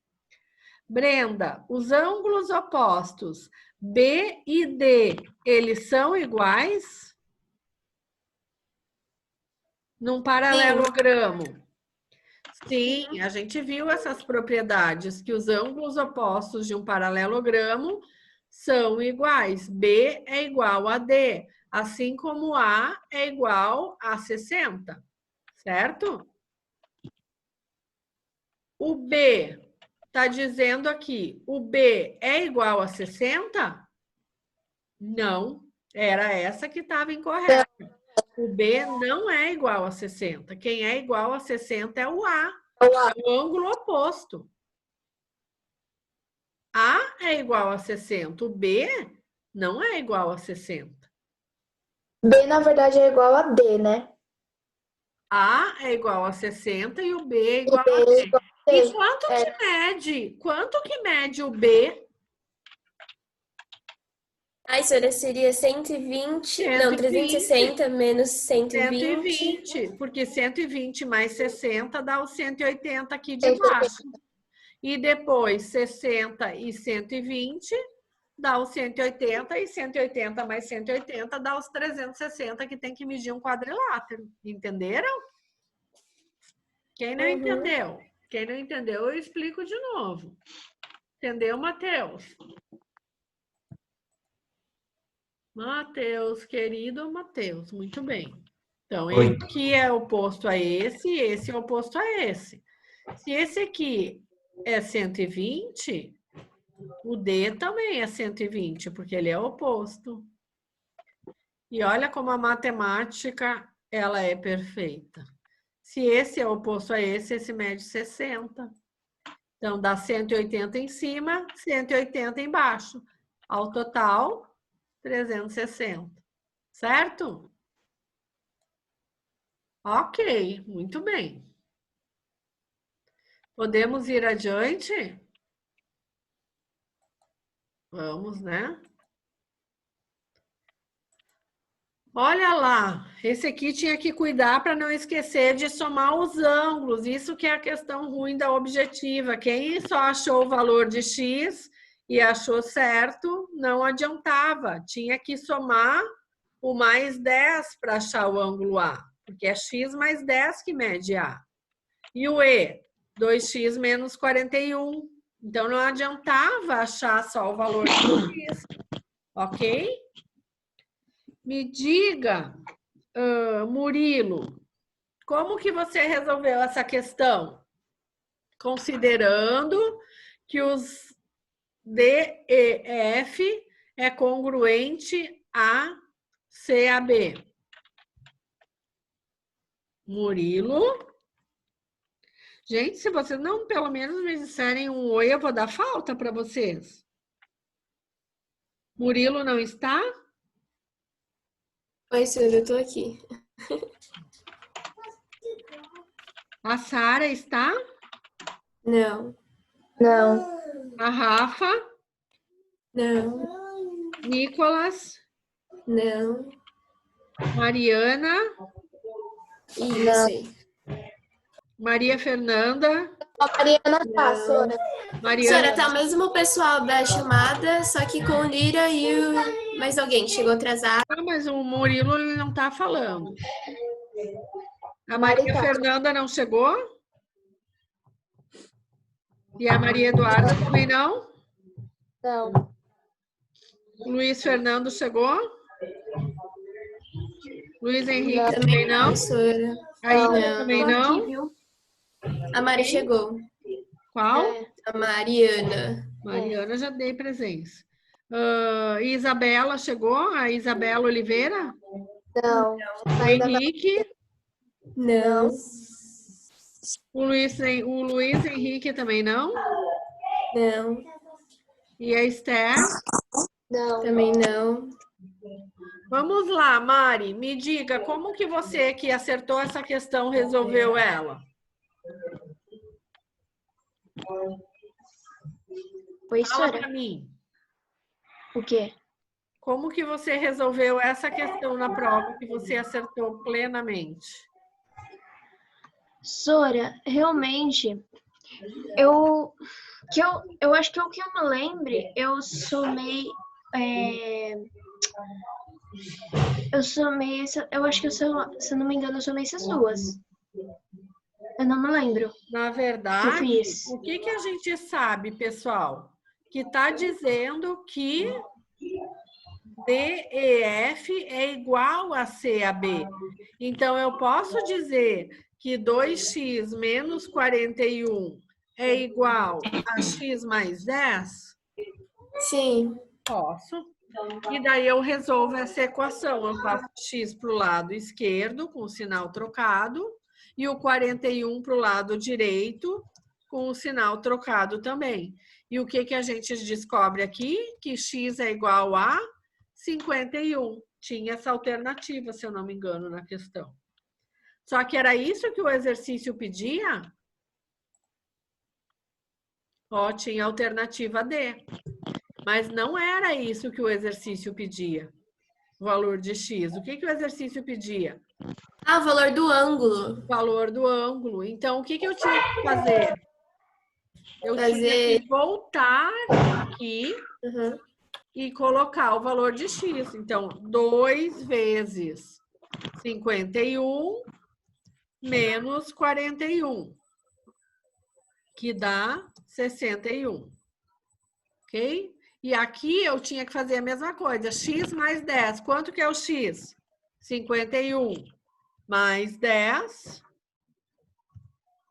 Brenda, os ângulos opostos B e D, eles são iguais? Num paralelogramo. Sim, a gente viu essas propriedades, que os ângulos opostos de um paralelogramo são iguais. B é igual a D, assim como A é igual a 60, certo? O B está dizendo aqui, o B é igual a 60? Não, era essa que estava incorreta. O B não é igual a 60. Quem é igual a 60 é o A, é o ângulo oposto. A é igual a 60, o B não é igual a 60. B, na verdade, é igual a D, né? A é igual a 60 e o B é igual a D. E quanto que mede? Quanto que mede o B? Ai, senhora, seria 120, não, 360 menos 120. 120, porque 120 mais 60 dá o 180 aqui de baixo. E depois 60 e 120 dá os 180 e 180 mais 180 dá os 360 que tem que medir um quadrilátero. Entenderam? Quem não entendeu? Quem não entendeu, eu explico de novo. Entendeu, Matheus? Mateus, querido Mateus, muito bem. Então, Oi. esse aqui é oposto a esse é oposto a esse. Se esse aqui é 120, o D também é 120, porque ele é oposto. E olha como a matemática, ela é perfeita. Se esse é oposto a esse mede 60. Então, dá 180 em cima, 180 embaixo. Ao total, 360. Certo? Ok, muito bem. Podemos ir adiante? Vamos, né? Olha lá, esse aqui tinha que cuidar para não esquecer de somar os ângulos. Isso que é a questão ruim da objetiva. Quem só achou o valor de x e achou certo, não adiantava. Tinha que somar o mais 10 para achar o ângulo A, porque é x mais 10 que mede A. E o E? 2x menos 41. Então, não adiantava achar só o valor de x. Ok? Me diga, Murilo, como que você resolveu essa questão? Considerando que os D e F é congruente a C a B. Murilo? Gente, se vocês não pelo menos me disserem um oi, eu vou dar falta para vocês. Murilo não está? Oi, senhor, eu tô aqui. A Sara está? Não. Não. A Rafa? Não. Nicolas? Não. Mariana? Isso. Maria Fernanda? A Mariana tá, Não. Sora. Mariana? Senhora, tá o mesmo pessoal da chamada, só que com o Lira e o... mais alguém chegou atrasado. Ah, mas o Murilo ele não está falando. A Mari Maria tá. Fernanda não chegou? E a Maria Eduarda também não? Não. O Luiz Fernando chegou? Luiz Henrique também não? Senhora. A Ida Não. também Tô não? aqui, viu? A Mari chegou. Qual? A Mariana. Mariana já dei presença. Isabela chegou? A Isabela Oliveira? Não. O Henrique? Não. O Luiz Henrique também não? Não. E a Esther? Não. Também não. Vamos lá, Mari, me diga, como que você que acertou essa questão resolveu ela? Oi, Fala Sora. para mim. O quê? Como que você resolveu essa questão na prova que você acertou plenamente? Sora, realmente, eu acho que o que eu me lembre, eu somei, eu acho que se eu não me engano, eu somei essas duas. Eu não me lembro. Na Que eu verdade, fiz. o que a gente sabe, pessoal? Que está dizendo que DEF é igual a CAB. Então, eu posso dizer que 2x menos 41 é igual a x mais 10? Sim. Posso. E daí eu resolvo essa equação. Eu passo x para o lado esquerdo, com o sinal trocado, e o 41 para o lado direito, com o sinal trocado também. E o que a gente descobre aqui? Que x é igual a 51. Tinha essa alternativa, se eu não me engano, na questão. Só que era isso que o exercício pedia? Ó, tinha a alternativa D. Mas não era isso que o exercício pedia, o valor de x. O que o exercício pedia? Ah, o valor do ângulo. O valor do ângulo. Então, o que eu tinha que fazer? Eu tinha que voltar aqui e colocar o valor de x. Então, 2 vezes 51 menos 41, que dá 61. Ok? E aqui eu tinha que fazer a mesma coisa. X mais 10. Quanto que é o X? 51. Mais 10,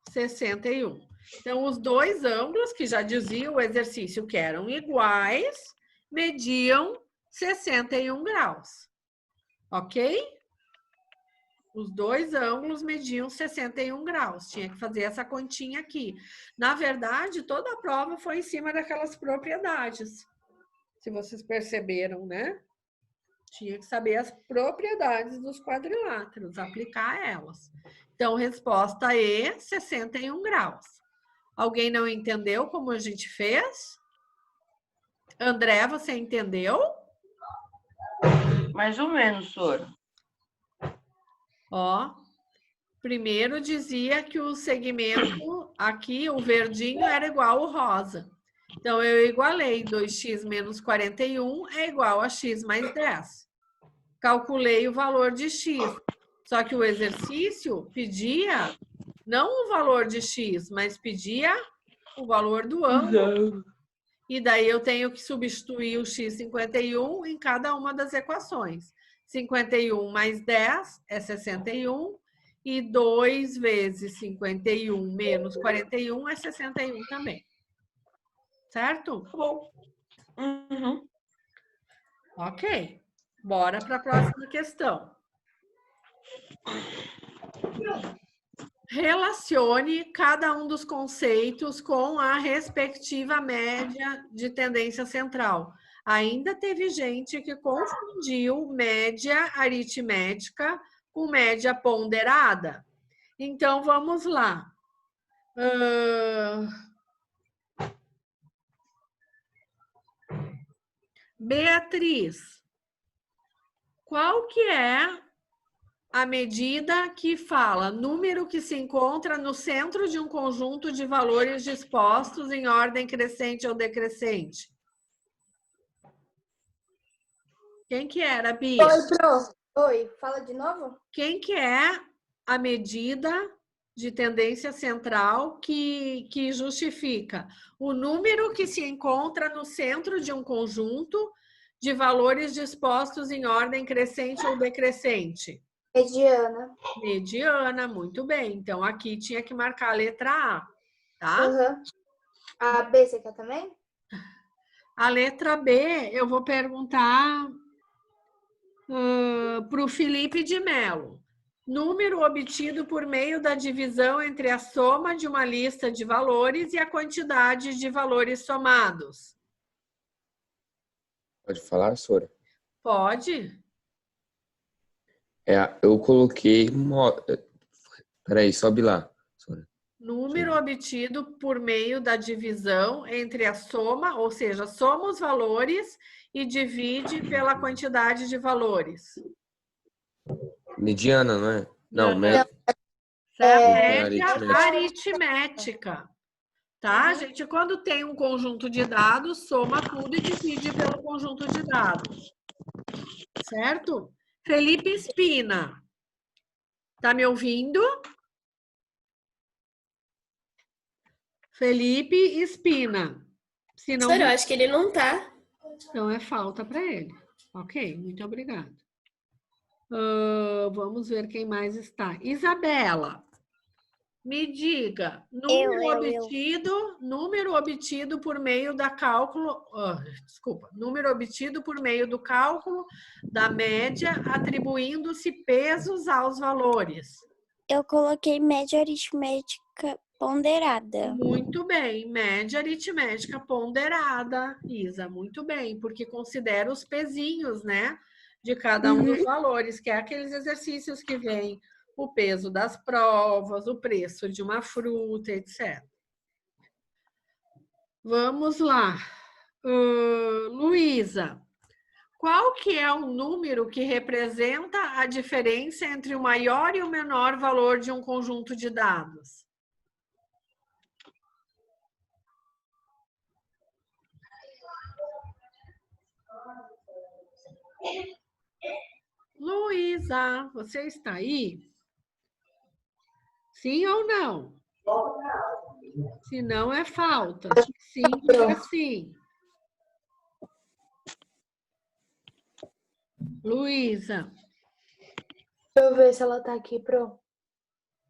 61. Então, os dois ângulos, que já dizia o exercício que eram iguais, mediam 61 graus. Ok? Os dois ângulos mediam 61 graus. Tinha que fazer essa continha aqui. Na verdade, toda a prova foi em cima daquelas propriedades. Se vocês perceberam, né? Tinha que saber as propriedades dos quadriláteros, aplicar elas. Então, resposta E, 61 graus. Alguém não entendeu como a gente fez? André, você entendeu? Mais ou menos, Sora. Ó, primeiro dizia que o segmento aqui, o verdinho, era igual ao rosa. Então, eu igualei 2x menos 41 é igual a x mais 10. Calculei o valor de x. Só que o exercício pedia não o valor de x, mas pedia o valor do ângulo. E daí eu tenho que substituir o x51 em cada uma das equações. 51 mais 10 é 61. E 2 vezes 51 menos 41 é 61 também. Certo? Tá bom. Uhum. Ok. Bora para a próxima questão. Relacione cada um dos conceitos com a respectiva média de tendência central. Ainda teve gente que confundiu média aritmética com média ponderada. Então, vamos lá. Beatriz, qual que é a medida que fala número que se encontra no centro de um conjunto de valores dispostos em ordem crescente ou decrescente? Quem que era, Bia? Oi, Pro. Oi, fala de novo? Quem que é a medida de tendência central que justifica o número que se encontra no centro de um conjunto de valores dispostos em ordem crescente ou decrescente? Mediana. Mediana, muito bem. Então, aqui tinha que marcar a letra A, tá? Uhum. A B você quer também? A letra B, eu vou perguntar para o Felipe de Mello. Número obtido por meio da divisão entre a soma de uma lista de valores e a quantidade de valores somados. Pode falar, Sora? Pode? Eu coloquei... Peraí, sobe lá, Sora. Número obtido por meio da divisão entre a soma, ou seja, soma os valores e divide pela quantidade de valores. Mediana, não é? Não, Média aritmética. Tá, gente? Quando tem um conjunto de dados, soma tudo e divide pelo conjunto de dados. Certo? Felipe Espina. Tá me ouvindo? Felipe Espina. Se não... Sora, eu acho que ele não tá. Então é falta para ele. Ok, muito obrigada. Vamos ver quem mais está. Isabela. Me diga, número obtido por meio da cálculo, número obtido por meio do cálculo da média, atribuindo-se pesos aos valores. Eu coloquei média aritmética ponderada. Muito bem, média aritmética ponderada, Isa, muito bem, porque considera os pezinhos, né, de cada um dos valores, que é aqueles exercícios que vêm o peso das provas, o preço de uma fruta, etc. Vamos lá. Luísa, qual que é o número que representa a diferença entre o maior e o menor valor de um conjunto de dados? Luísa, você está aí? Sim ou não? Se não, é falta. Sim, diga sim. Luísa. Deixa eu ver se ela tá aqui, Pro.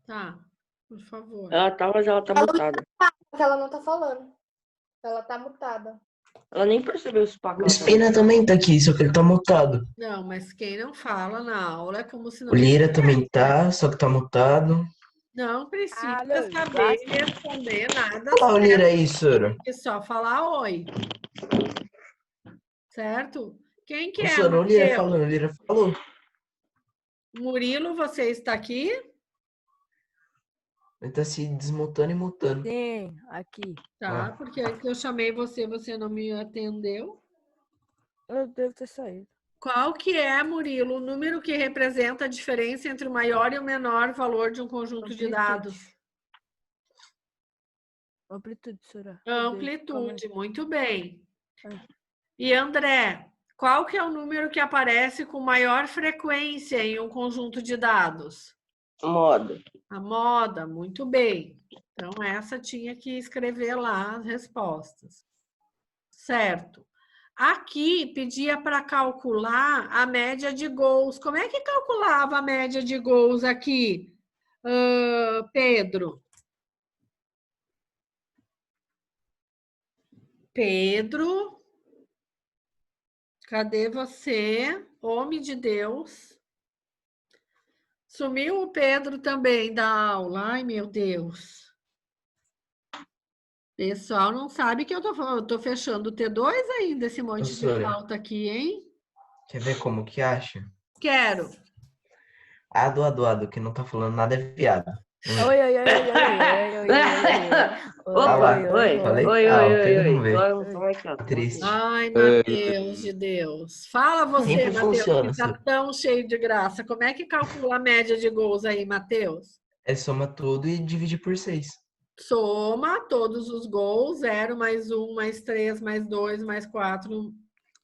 Tá, por favor. Ela tá, mas ela tá mutada. Porque ela não tá falando. Ela tá mutada. Ela nem percebeu esse O pacote. Espina também tá aqui, só que ele tá mutado. Não, mas quem não fala na aula é como se não O Lira tivesse. também tá, só que tá mutado. Não precisa Alô, saber responder nada. Olha lá o Lira certo? aí, Sora. É só falar oi. Certo? Quem que O é, Sora, o Lira Matheus? falando, o Lira falou. Murilo, você está aqui? Ele tá se desmutando e mutando. Sim, aqui. Tá, porque eu chamei você, você não me atendeu. Eu devo ter saído. Qual que é, Murilo, o número que representa a diferença entre o maior e o menor valor de um conjunto de dados? Amplitude, Sora. Amplitude, muito bem. Ah. E André, qual que é o número que aparece com maior frequência em um conjunto de dados? Moda. A moda, muito bem. Então, essa tinha que escrever lá as respostas. Certo. Aqui pedia para calcular a média de gols. Como é que calculava a média de gols aqui, Pedro? Pedro, cadê você? Homem de Deus. Sumiu o Pedro também da aula. Ai, meu Deus. Pessoal não sabe que eu tô fechando o T2 ainda, esse monte de Professora. falta aqui, hein? Quer ver como que acha? Quero. Ado, que não tá falando nada é viado. Oi, oi, oi, oi, oi, oi, oi, Ah lá, falei? O Pedro não vê. Triste. Ai, Mateus de Deus. Fala você, Sempre Mateus, funciona, que tá senhor. tão cheio de graça. Como é que calcula a média de gols aí, Mateus? É soma tudo e divide por 6. Soma todos os gols, 0 mais 1 mais 3 mais 2 mais 4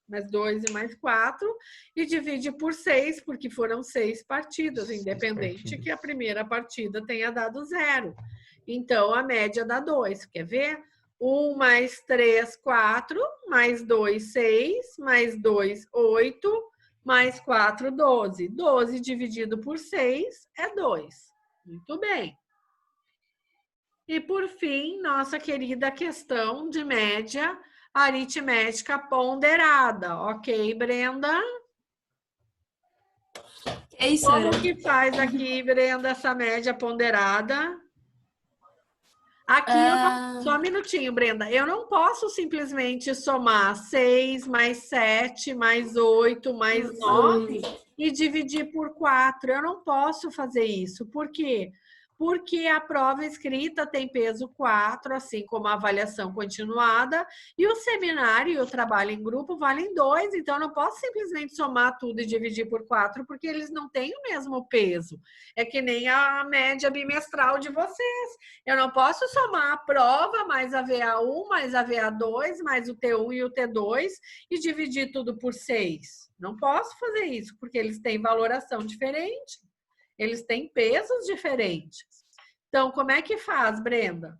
mais 2 e mais 4, e divide por 6, porque foram 6 partidas, independente que a primeira partida tenha dado 0. Então, a média dá 2. Quer ver? 1 mais 3, 4, mais 2, 6, mais 2, 8, mais 4, 12. 12 dividido por 6 é 2. Muito bem. E, por fim, nossa querida questão de média aritmética ponderada. Ok, Brenda? É isso, Como Sora. que faz aqui, Brenda, essa média ponderada? Aqui, só um minutinho, Brenda. Eu não posso simplesmente somar 6 mais 7 mais 8 mais 9 e dividir por 4. Eu não posso fazer isso. Por quê? Porque a prova escrita tem peso 4, assim como a avaliação continuada, e o seminário e o trabalho em grupo valem 2, então eu não posso simplesmente somar tudo e dividir por 4, porque eles não têm o mesmo peso. É que nem a média bimestral de vocês. Eu não posso somar a prova mais a VA1, mais a VA2, mais o T1 e o T2 e dividir tudo por 6. Não posso fazer isso, porque eles têm valoração diferente. Eles têm pesos diferentes. Então, como é que faz, Brenda?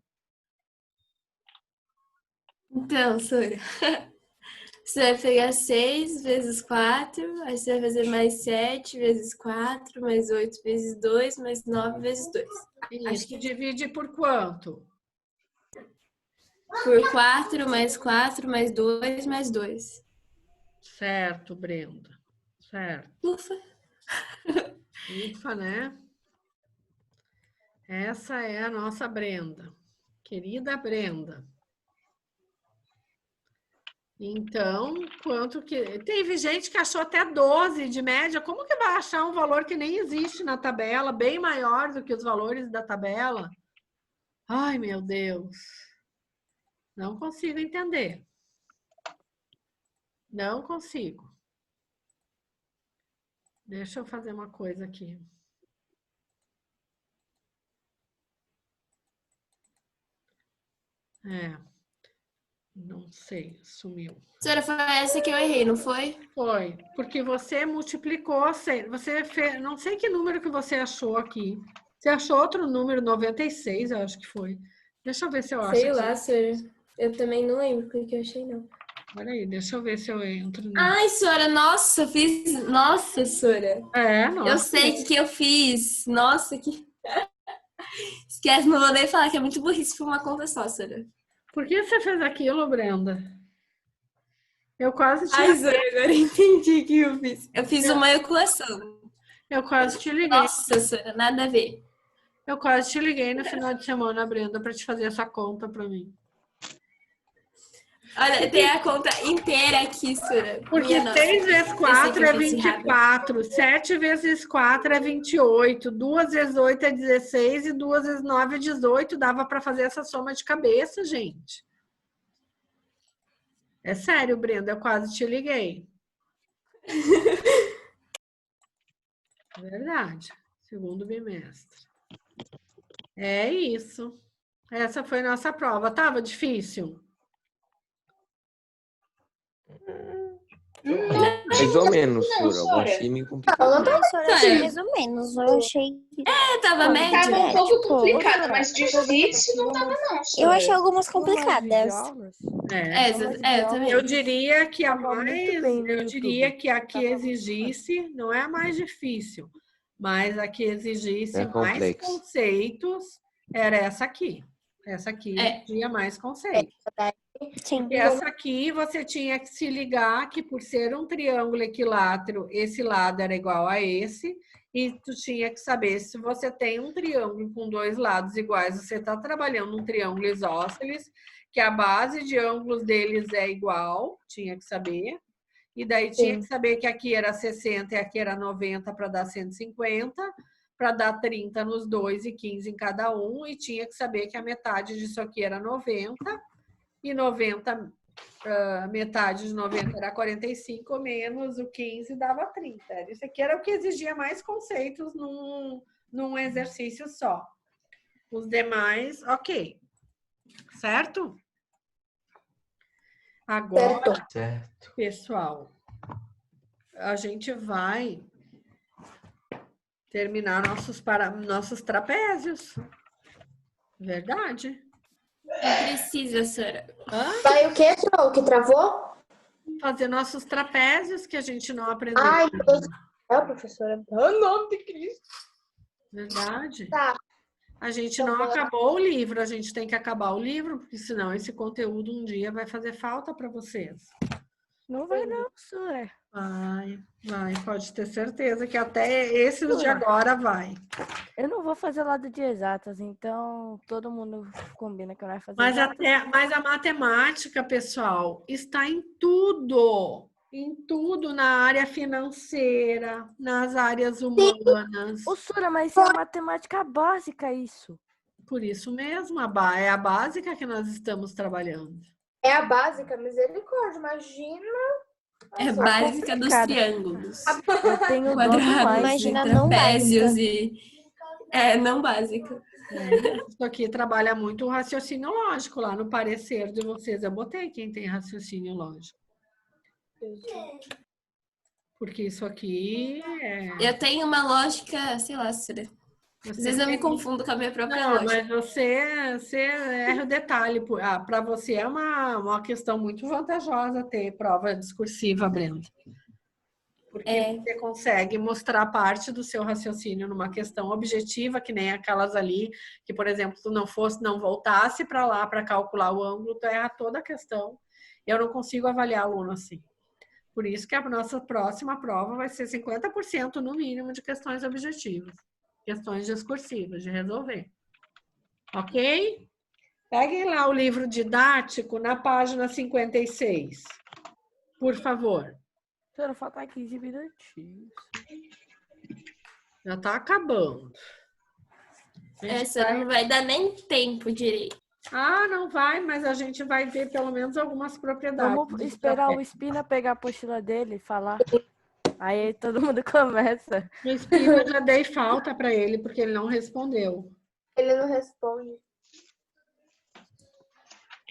Então, Sora, você vai pegar 6 vezes 4, aí você vai fazer mais 7 vezes 4, mais 8 vezes 2, mais 9 vezes 2. Acho que divide por quanto? Por 4, mais 4, mais 2, mais 2. Certo, Brenda. Certo. Ufa. Ufa, né? Essa é a nossa Brenda. Querida Brenda. Então, quanto que... Teve gente que achou até 12 de média. Como que vai achar um valor que nem existe na tabela, bem maior do que os valores da tabela? Ai, meu Deus. Não consigo entender. Não consigo. Deixa eu fazer uma coisa aqui. Não sei, sumiu. Sora, foi essa que eu errei, não foi? Foi, porque você multiplicou, você fez, não sei que número que você achou aqui. Você achou outro número, 96, eu acho que foi. Deixa eu ver se eu acho. Sei lá, Sora. Eu também não lembro o que eu achei, não. Peraí, deixa eu ver se eu entro. Ai, Sora, nossa, eu fiz. Nossa, Sora. Nossa. Eu sei o que eu fiz. Nossa, que. Esquece, não vou nem falar que é muito burrice por uma conta só, Sora. Por que você fez aquilo, Brenda? Eu quase te Ai, Sora, agora eu entendi o que eu fiz. Eu fiz uma equação. Eu quase te liguei. Nossa, Sora, nada a ver. Eu quase te liguei no final de semana, Brenda, para te fazer essa conta para mim. Olha, tem a conta inteira aqui, Sora. Porque 6 vezes 4 é 24, 7 vezes 4 é 28, 2 vezes 8 é 16 e 2 vezes 9 é 18. Dava para fazer essa soma de cabeça, gente. É sério, Brenda, eu quase te liguei. Verdade. Segundo bimestre. É isso. Essa foi nossa prova. Tava difícil? Mais ou menos, Sora. Eu achei meio complicado. Eu não achei mais ou menos. Eu achei. Tava médio. Tava um pouco tipo, complicada, mas difícil não tava, não. Eu achei algumas complicadas. Também. Eu diria que a mais, eu diria que a que exigisse não é a mais difícil, mas a que exigisse mais conceitos era essa aqui. Essa aqui tinha mais conceitos. Sim. E essa aqui você tinha que se ligar que por ser um triângulo equilátero, esse lado era igual a esse, e tu tinha que saber se você tem um triângulo com dois lados iguais, você está trabalhando um triângulo isósceles, que a base de ângulos deles é igual, tinha que saber. E daí tinha que saber que aqui era 60 e aqui era 90 para dar 150, para dar 30 nos dois e 15 em cada um, e tinha que saber que a metade disso aqui era 90, e 90, metade de 90 era 45, menos o 15 dava 30. Isso aqui era o que exigia mais conceitos num exercício só. Os demais, ok. Certo? Agora, pessoal, a gente vai terminar nossos trapézios. Verdade. Não precisa, Sora. Vai o quê, Tro? Que travou? Fazer nossos trapézios que a gente não aprendeu. Ai, Deus do céu, professora. Em nome de Cristo. Verdade. Tá. A gente não acabou o livro, a gente tem que acabar o livro, porque senão esse conteúdo um dia vai fazer falta para vocês. Não vai não, Sora. Vai, pode ter certeza que até esse de agora vai. Eu não vou fazer lado de exatas, então todo mundo combina que eu não vai fazer Mas a matemática, pessoal, está em tudo na área financeira, nas áreas humanas. Ô, Sora, mas é matemática básica isso. Por isso mesmo, é a básica que nós estamos trabalhando. É a básica, misericórdia, imagina. É básica dos triângulos. Eu tenho quadrados, imagina não trapézios e... não básica. Isso aqui trabalha muito o raciocínio lógico. Lá no parecer de vocês, eu botei quem tem raciocínio lógico. Porque isso aqui é... Eu tenho uma lógica, sei lá, Sora. Às vezes eu me confundo com a minha própria lógica. Mas você erra o detalhe. Para você é uma questão muito vantajosa ter prova discursiva, Brenda. Porque você consegue mostrar parte do seu raciocínio numa questão objetiva, que nem aquelas ali, que, por exemplo, tu não voltasse para lá para calcular o ângulo, tu erra toda a questão. Eu não consigo avaliar o aluno assim. Por isso que a nossa próxima prova vai ser 50% no mínimo de questões objetivas. Questões discursivas, de resolver. Ok? Peguem lá o livro didático na página 56. Por favor. Sora, falta 15 minutinhos. Já está acabando. Essa não vai dar nem tempo direito. Não vai, mas a gente vai ver pelo menos algumas propriedades. Vamos esperar o Espina pegar a apostila dele e falar. Aí todo mundo começa. O Espina eu já dei falta para ele, porque ele não respondeu. Ele não responde.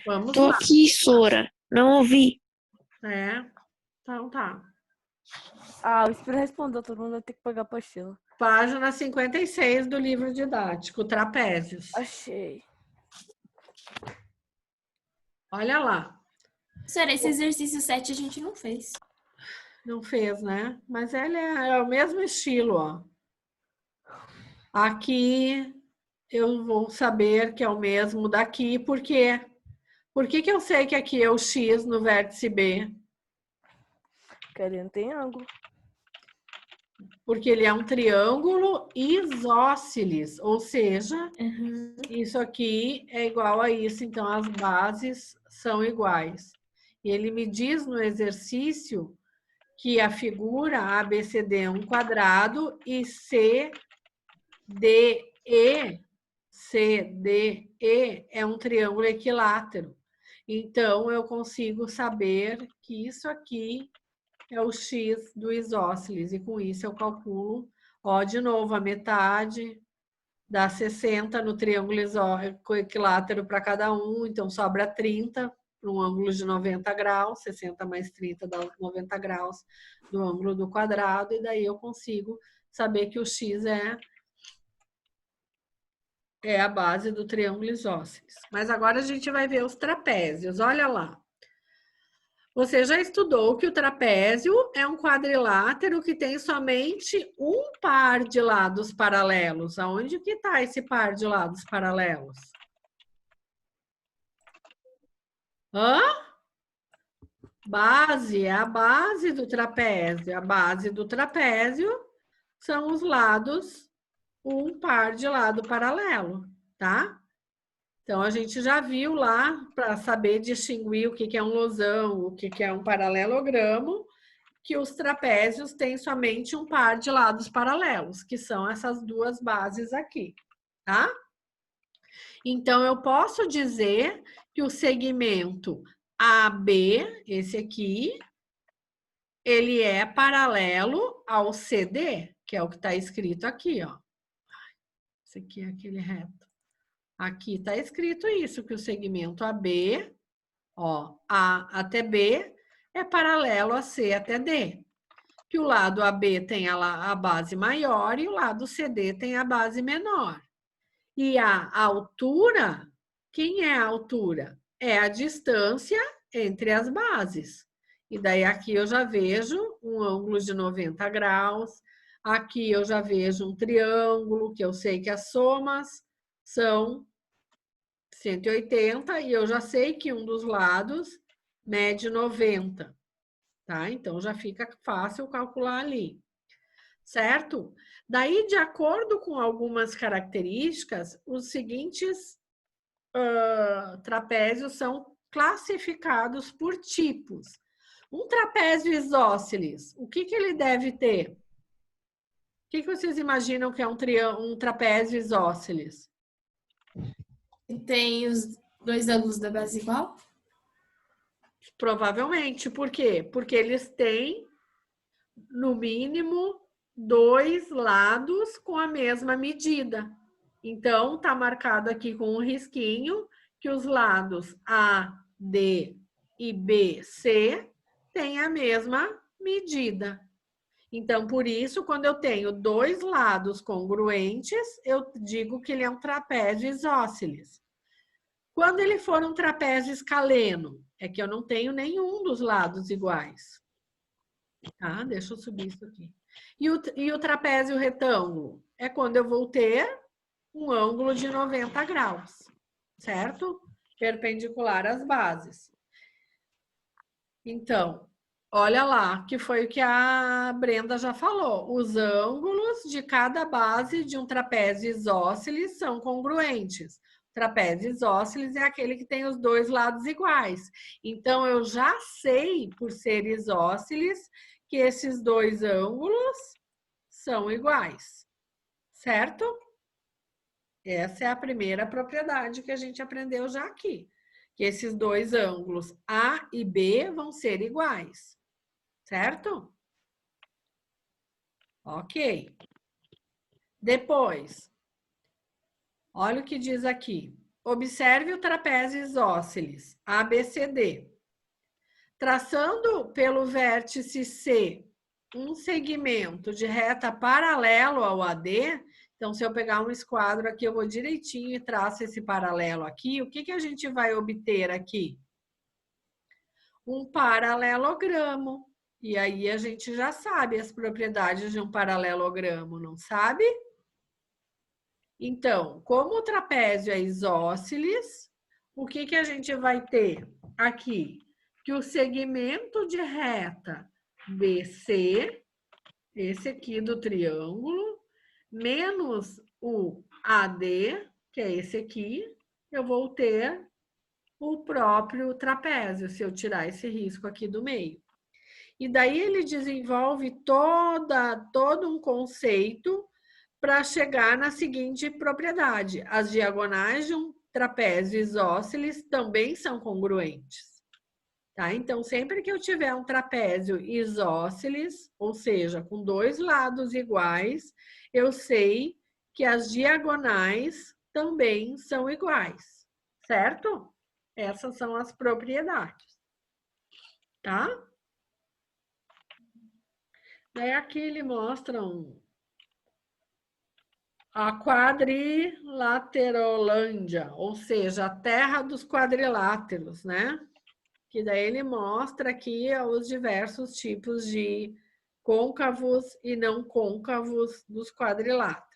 Vamos Tô lá. aqui, Sora. Não ouvi. Então tá. O Espina respondeu, todo mundo vai ter que pegar a apostila. Página 56 do livro didático, Trapézios. Achei. Olha lá. Senhora, esse exercício 7 a gente não fez. Não fez, né? Mas ele é o mesmo estilo, ó. Aqui eu vou saber que é o mesmo daqui, por quê? Por que eu sei que aqui é o X no vértice B? Porque ali não tem ângulo. Porque ele é um triângulo isósceles, ou seja, isso aqui é igual a isso, então as bases são iguais. E ele me diz no exercício que a figura ABCD é um quadrado e CDE é um triângulo equilátero. Então, eu consigo saber que isso aqui é o X do isósceles. E com isso eu calculo, ó, de novo, a metade dá 60 no triângulo equilátero para cada um. Então, sobra 30 para um ângulo de 90 graus. 60 mais 30 dá 90 graus do ângulo do quadrado. E daí eu consigo saber que o X é a base do triângulo isósceles. Mas agora a gente vai ver os trapézios. Olha lá. Você já estudou que o trapézio é um quadrilátero que tem somente um par de lados paralelos. Aonde que está esse par de lados paralelos? Hã? Base, é a base do trapézio. A base do trapézio são os lados, um par de lado paralelo, tá? Então, a gente já viu lá, para saber distinguir o que é um losão, o que é um paralelogramo, que os trapézios têm somente um par de lados paralelos, que são essas duas bases aqui, tá? Então, eu posso dizer que o segmento AB, esse aqui, ele é paralelo ao CD, que é o que está escrito aqui, ó. Esse aqui é aquele reto. Aqui está escrito isso, que o segmento AB, ó, A até B, é paralelo a C até D. Que o lado AB tem a base maior e o lado CD tem a base menor. E a altura, quem é a altura? É a distância entre as bases. E daí aqui eu já vejo um ângulo de 90 graus, aqui eu já vejo um triângulo, que eu sei que as somas são 180 e eu já sei que um dos lados mede 90, tá? Então, já fica fácil calcular ali, certo? Daí, de acordo com algumas características, os seguintes trapézios são classificados por tipos. Um trapézio isósceles, o que ele deve ter? O que vocês imaginam que é um trapézio isósceles? Tem os dois ângulos da base igual? Provavelmente. Por quê? Porque eles têm, no mínimo, dois lados com a mesma medida. Então, tá marcado aqui com um risquinho que os lados A, D e B, C têm a mesma medida. Então, por isso, quando eu tenho dois lados congruentes, eu digo que ele é um trapézio isósceles. Quando ele for um trapézio escaleno, é que eu não tenho nenhum dos lados iguais. Tá? Deixa eu subir isso aqui. E o trapézio retângulo? É quando eu vou ter um ângulo de 90 graus, certo? Perpendicular às bases. Então, olha lá, que foi o que a Brenda já falou. Os ângulos de cada base de um trapézio isósceles são congruentes. O trapézio isósceles é aquele que tem os dois lados iguais. Então, eu já sei, por ser isósceles, que esses dois ângulos são iguais, certo? Essa é a primeira propriedade que a gente aprendeu já aqui. Que esses dois ângulos A e B vão ser iguais. Certo? Ok. Depois, olha o que diz aqui. Observe o trapézio isósceles, ABCD. Traçando pelo vértice C um segmento de reta paralelo ao AD, então, se eu pegar um esquadro aqui, eu vou direitinho e traço esse paralelo aqui, o que a gente vai obter aqui? um paralelogramo. E aí a gente já sabe as propriedades de um paralelogramo, não sabe? Então, como o trapézio é isósceles, o que a gente vai ter aqui? Que o segmento de reta BC, esse aqui do triângulo, menos o AD, que é esse aqui, eu vou ter o próprio trapézio, se eu tirar esse risco aqui do meio. E daí ele desenvolve todo um conceito para chegar na seguinte propriedade. As diagonais de um trapézio isósceles também são congruentes. Tá? Então, sempre que eu tiver um trapézio isósceles, ou seja, com dois lados iguais, eu sei que as diagonais também são iguais, certo? Essas são as propriedades, tá? Daí aqui ele mostra a quadrilaterolândia, ou seja, a terra dos quadriláteros, né? Que daí ele mostra aqui os diversos tipos de côncavos e não côncavos dos quadriláteros,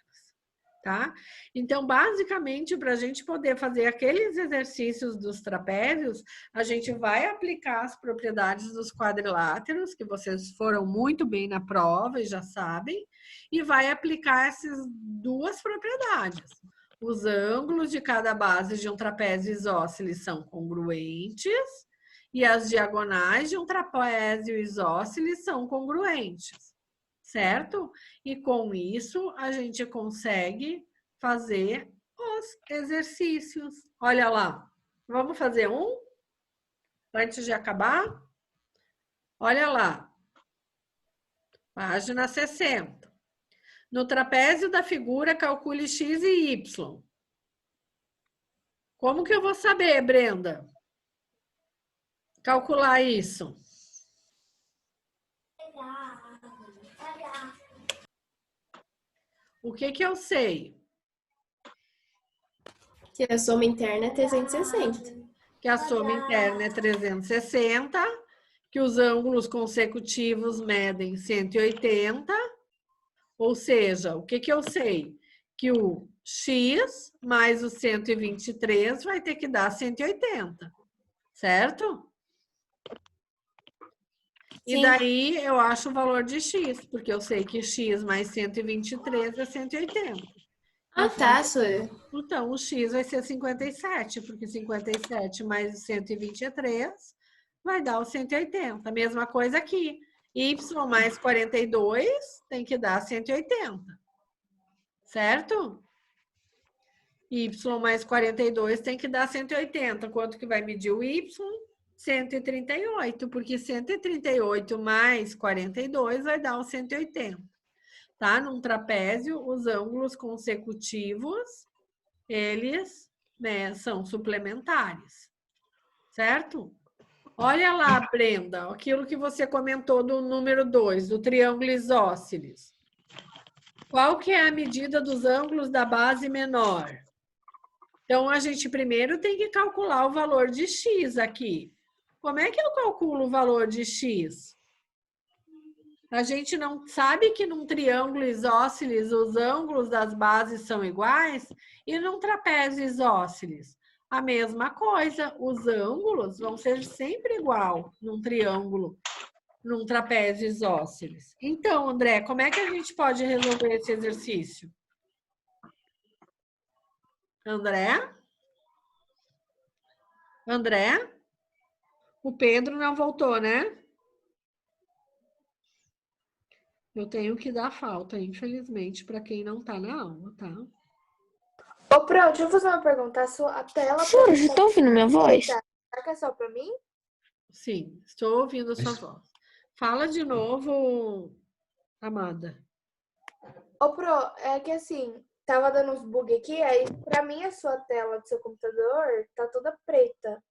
tá? Então, basicamente, para a gente poder fazer aqueles exercícios dos trapézios, a gente vai aplicar as propriedades dos quadriláteros, que vocês foram muito bem na prova e já sabem, e vai aplicar essas duas propriedades. Os ângulos de cada base de um trapézio isósceles são congruentes e as diagonais de um trapézio isósceles são congruentes, certo? E com isso, a gente consegue fazer os exercícios. Olha lá, vamos fazer um? Antes de acabar? Olha lá, página 60. No trapézio da figura, calcule x e y. Como que eu vou saber, Brenda? Calcular isso. O que eu sei? Que a soma interna é 360. Que a soma interna é 360, que os ângulos consecutivos medem 180, ou seja, o que eu sei? Que o x mais o 123 vai ter que dar 180, certo? E Sim. daí eu acho o valor de x, porque eu sei que x mais 123 é 180. Ah, tá, Sônia. Então, o x vai ser 57, porque 57 mais 123 vai dar o 180. Mesma coisa aqui. Y mais 42 tem que dar 180. Certo? Y mais 42 tem que dar 180. Quanto que vai medir o y? 138, porque 138 mais 42 vai dar o 180. Tá? Num trapézio, os ângulos consecutivos, eles, né, são suplementares. Certo? Olha lá, Brenda, aquilo que você comentou do número 2, do triângulo isósceles. Qual que é a medida dos ângulos da base menor? Então, a gente primeiro tem que calcular o valor de x aqui. Como é que eu calculo o valor de x? A gente não sabe que num triângulo isósceles os ângulos das bases são iguais e num trapézio isósceles a mesma coisa. Os ângulos vão ser sempre igual num triângulo, num trapézio isósceles. Então, André, como é que a gente pode resolver esse exercício? André? André? O Pedro não voltou, né? Eu tenho que dar falta, infelizmente, para quem não tá na aula, tá? Ô, pronto, deixa eu fazer uma pergunta. A tela... Senhora, vocês estão ouvindo minha voz? Será que é só para mim? Sim, estou ouvindo a sua voz. Fala de novo, Amada. Ô, Pro, é que assim, tava dando uns bug aqui, aí pra mim a sua tela do seu computador tá toda preta.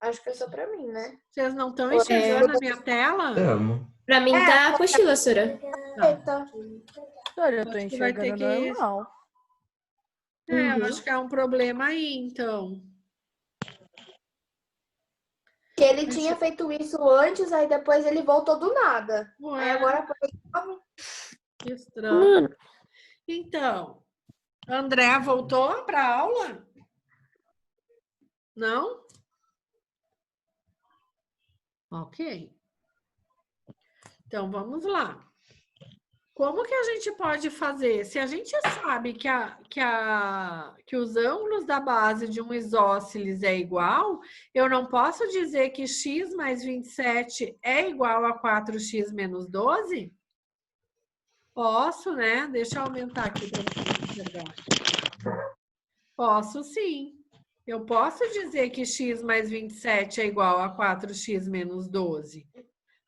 Acho que é só pra mim, né? Vocês não estão enxergando a minha tela? Amo. Pra mim tá a apostila, Sora. Preta. Olha, eu tô enxergando normal. Eu acho que é um problema aí, então. Que ele tinha feito isso antes, aí depois ele voltou do nada. Ué. Aí agora Que estranho. Então, André voltou para a aula? Não? Ok. Então, vamos lá. Como que a gente pode fazer? Se a gente sabe que os ângulos da base de um isósceles é igual, eu não posso dizer que x mais 27 é igual a 4x menos 12? Posso, né? Deixa eu aumentar aqui para vocês enxergarem. Posso sim. Eu posso dizer que x mais 27 é igual a 4x menos 12.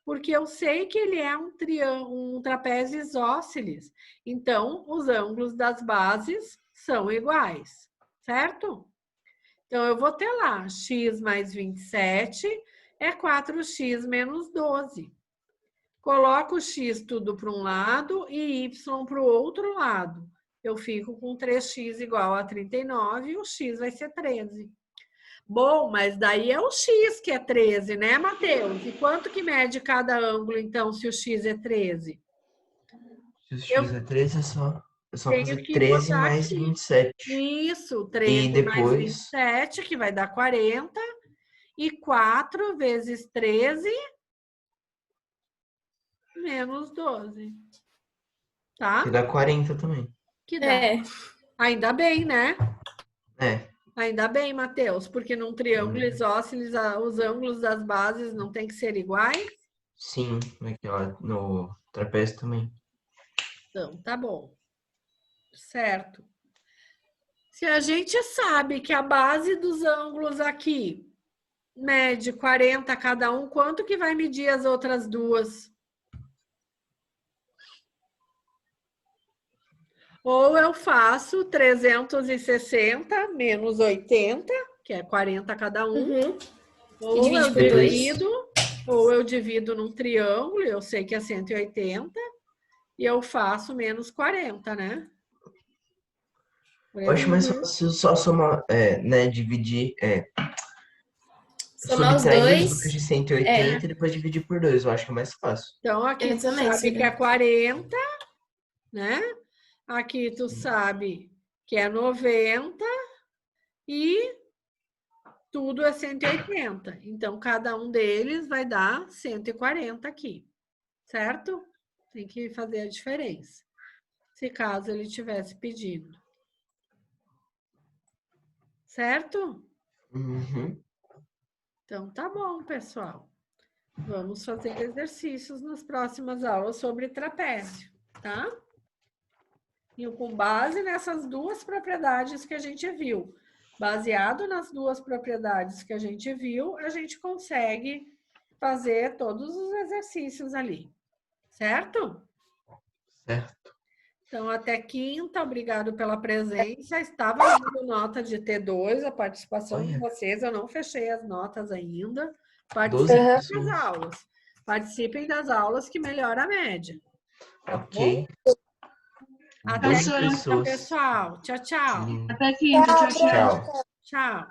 Porque eu sei que ele é um trapézio isósceles. Então, os ângulos das bases são iguais, certo? Então, eu vou ter lá, x mais 27 é 4x menos 12. Coloco o x tudo para um lado e y para o outro lado. Eu fico com 3x igual a 39 e o x vai ser 13. Bom, mas daí é o x que é 13, né, Matheus? E quanto que mede cada ângulo, então, se o x é 13? Se o x é 13, é só Tenho fazer que 13 botar mais aqui. 27. Isso, 13 E mais depois 27, que vai dar 40. E 4 vezes 13 menos 12. Tá? que dá 40 também. Que dá. Ainda bem, né? É. Ainda bem, Matheus, porque num triângulo isósceles, os ângulos das bases não tem que ser iguais. Sim, aqui, ó, no trapézio também. Então, tá bom. Certo. Se a gente sabe que a base dos ângulos aqui mede 40 cada um, quanto que vai medir as outras duas? Ou eu faço 360 menos 80, que é 40 cada um. Ou eu divido num triângulo, eu sei que é 180, e eu faço menos 40, né? Eu acho mais fácil só somar, né, dividir, Somar os subtrair os dois. números de 180 e depois dividir por 2. Eu acho que é mais fácil. Então, aqui tu sabe que é 40, né? Aqui tu sabe que é 90 e tudo é 180. Então, cada um deles vai dar 140 aqui, certo? Tem que fazer a diferença, se caso ele tivesse pedido. Certo? Uhum. Então, tá bom, pessoal. Vamos fazer exercícios nas próximas aulas sobre trapézio, tá? E com base nessas duas propriedades que a gente viu, baseado nas duas propriedades que a gente viu, a gente consegue fazer todos os exercícios ali, certo? Certo. Então, até quinta, obrigado pela presença. Estava dando nota de T2, a participação de vocês, eu não fechei as notas ainda. Participem das aulas. Participem das aulas que melhora a média. Ok. Até quinta, pessoal. Tchau, tchau. Até quinta. Tchau, tchau. Tchau.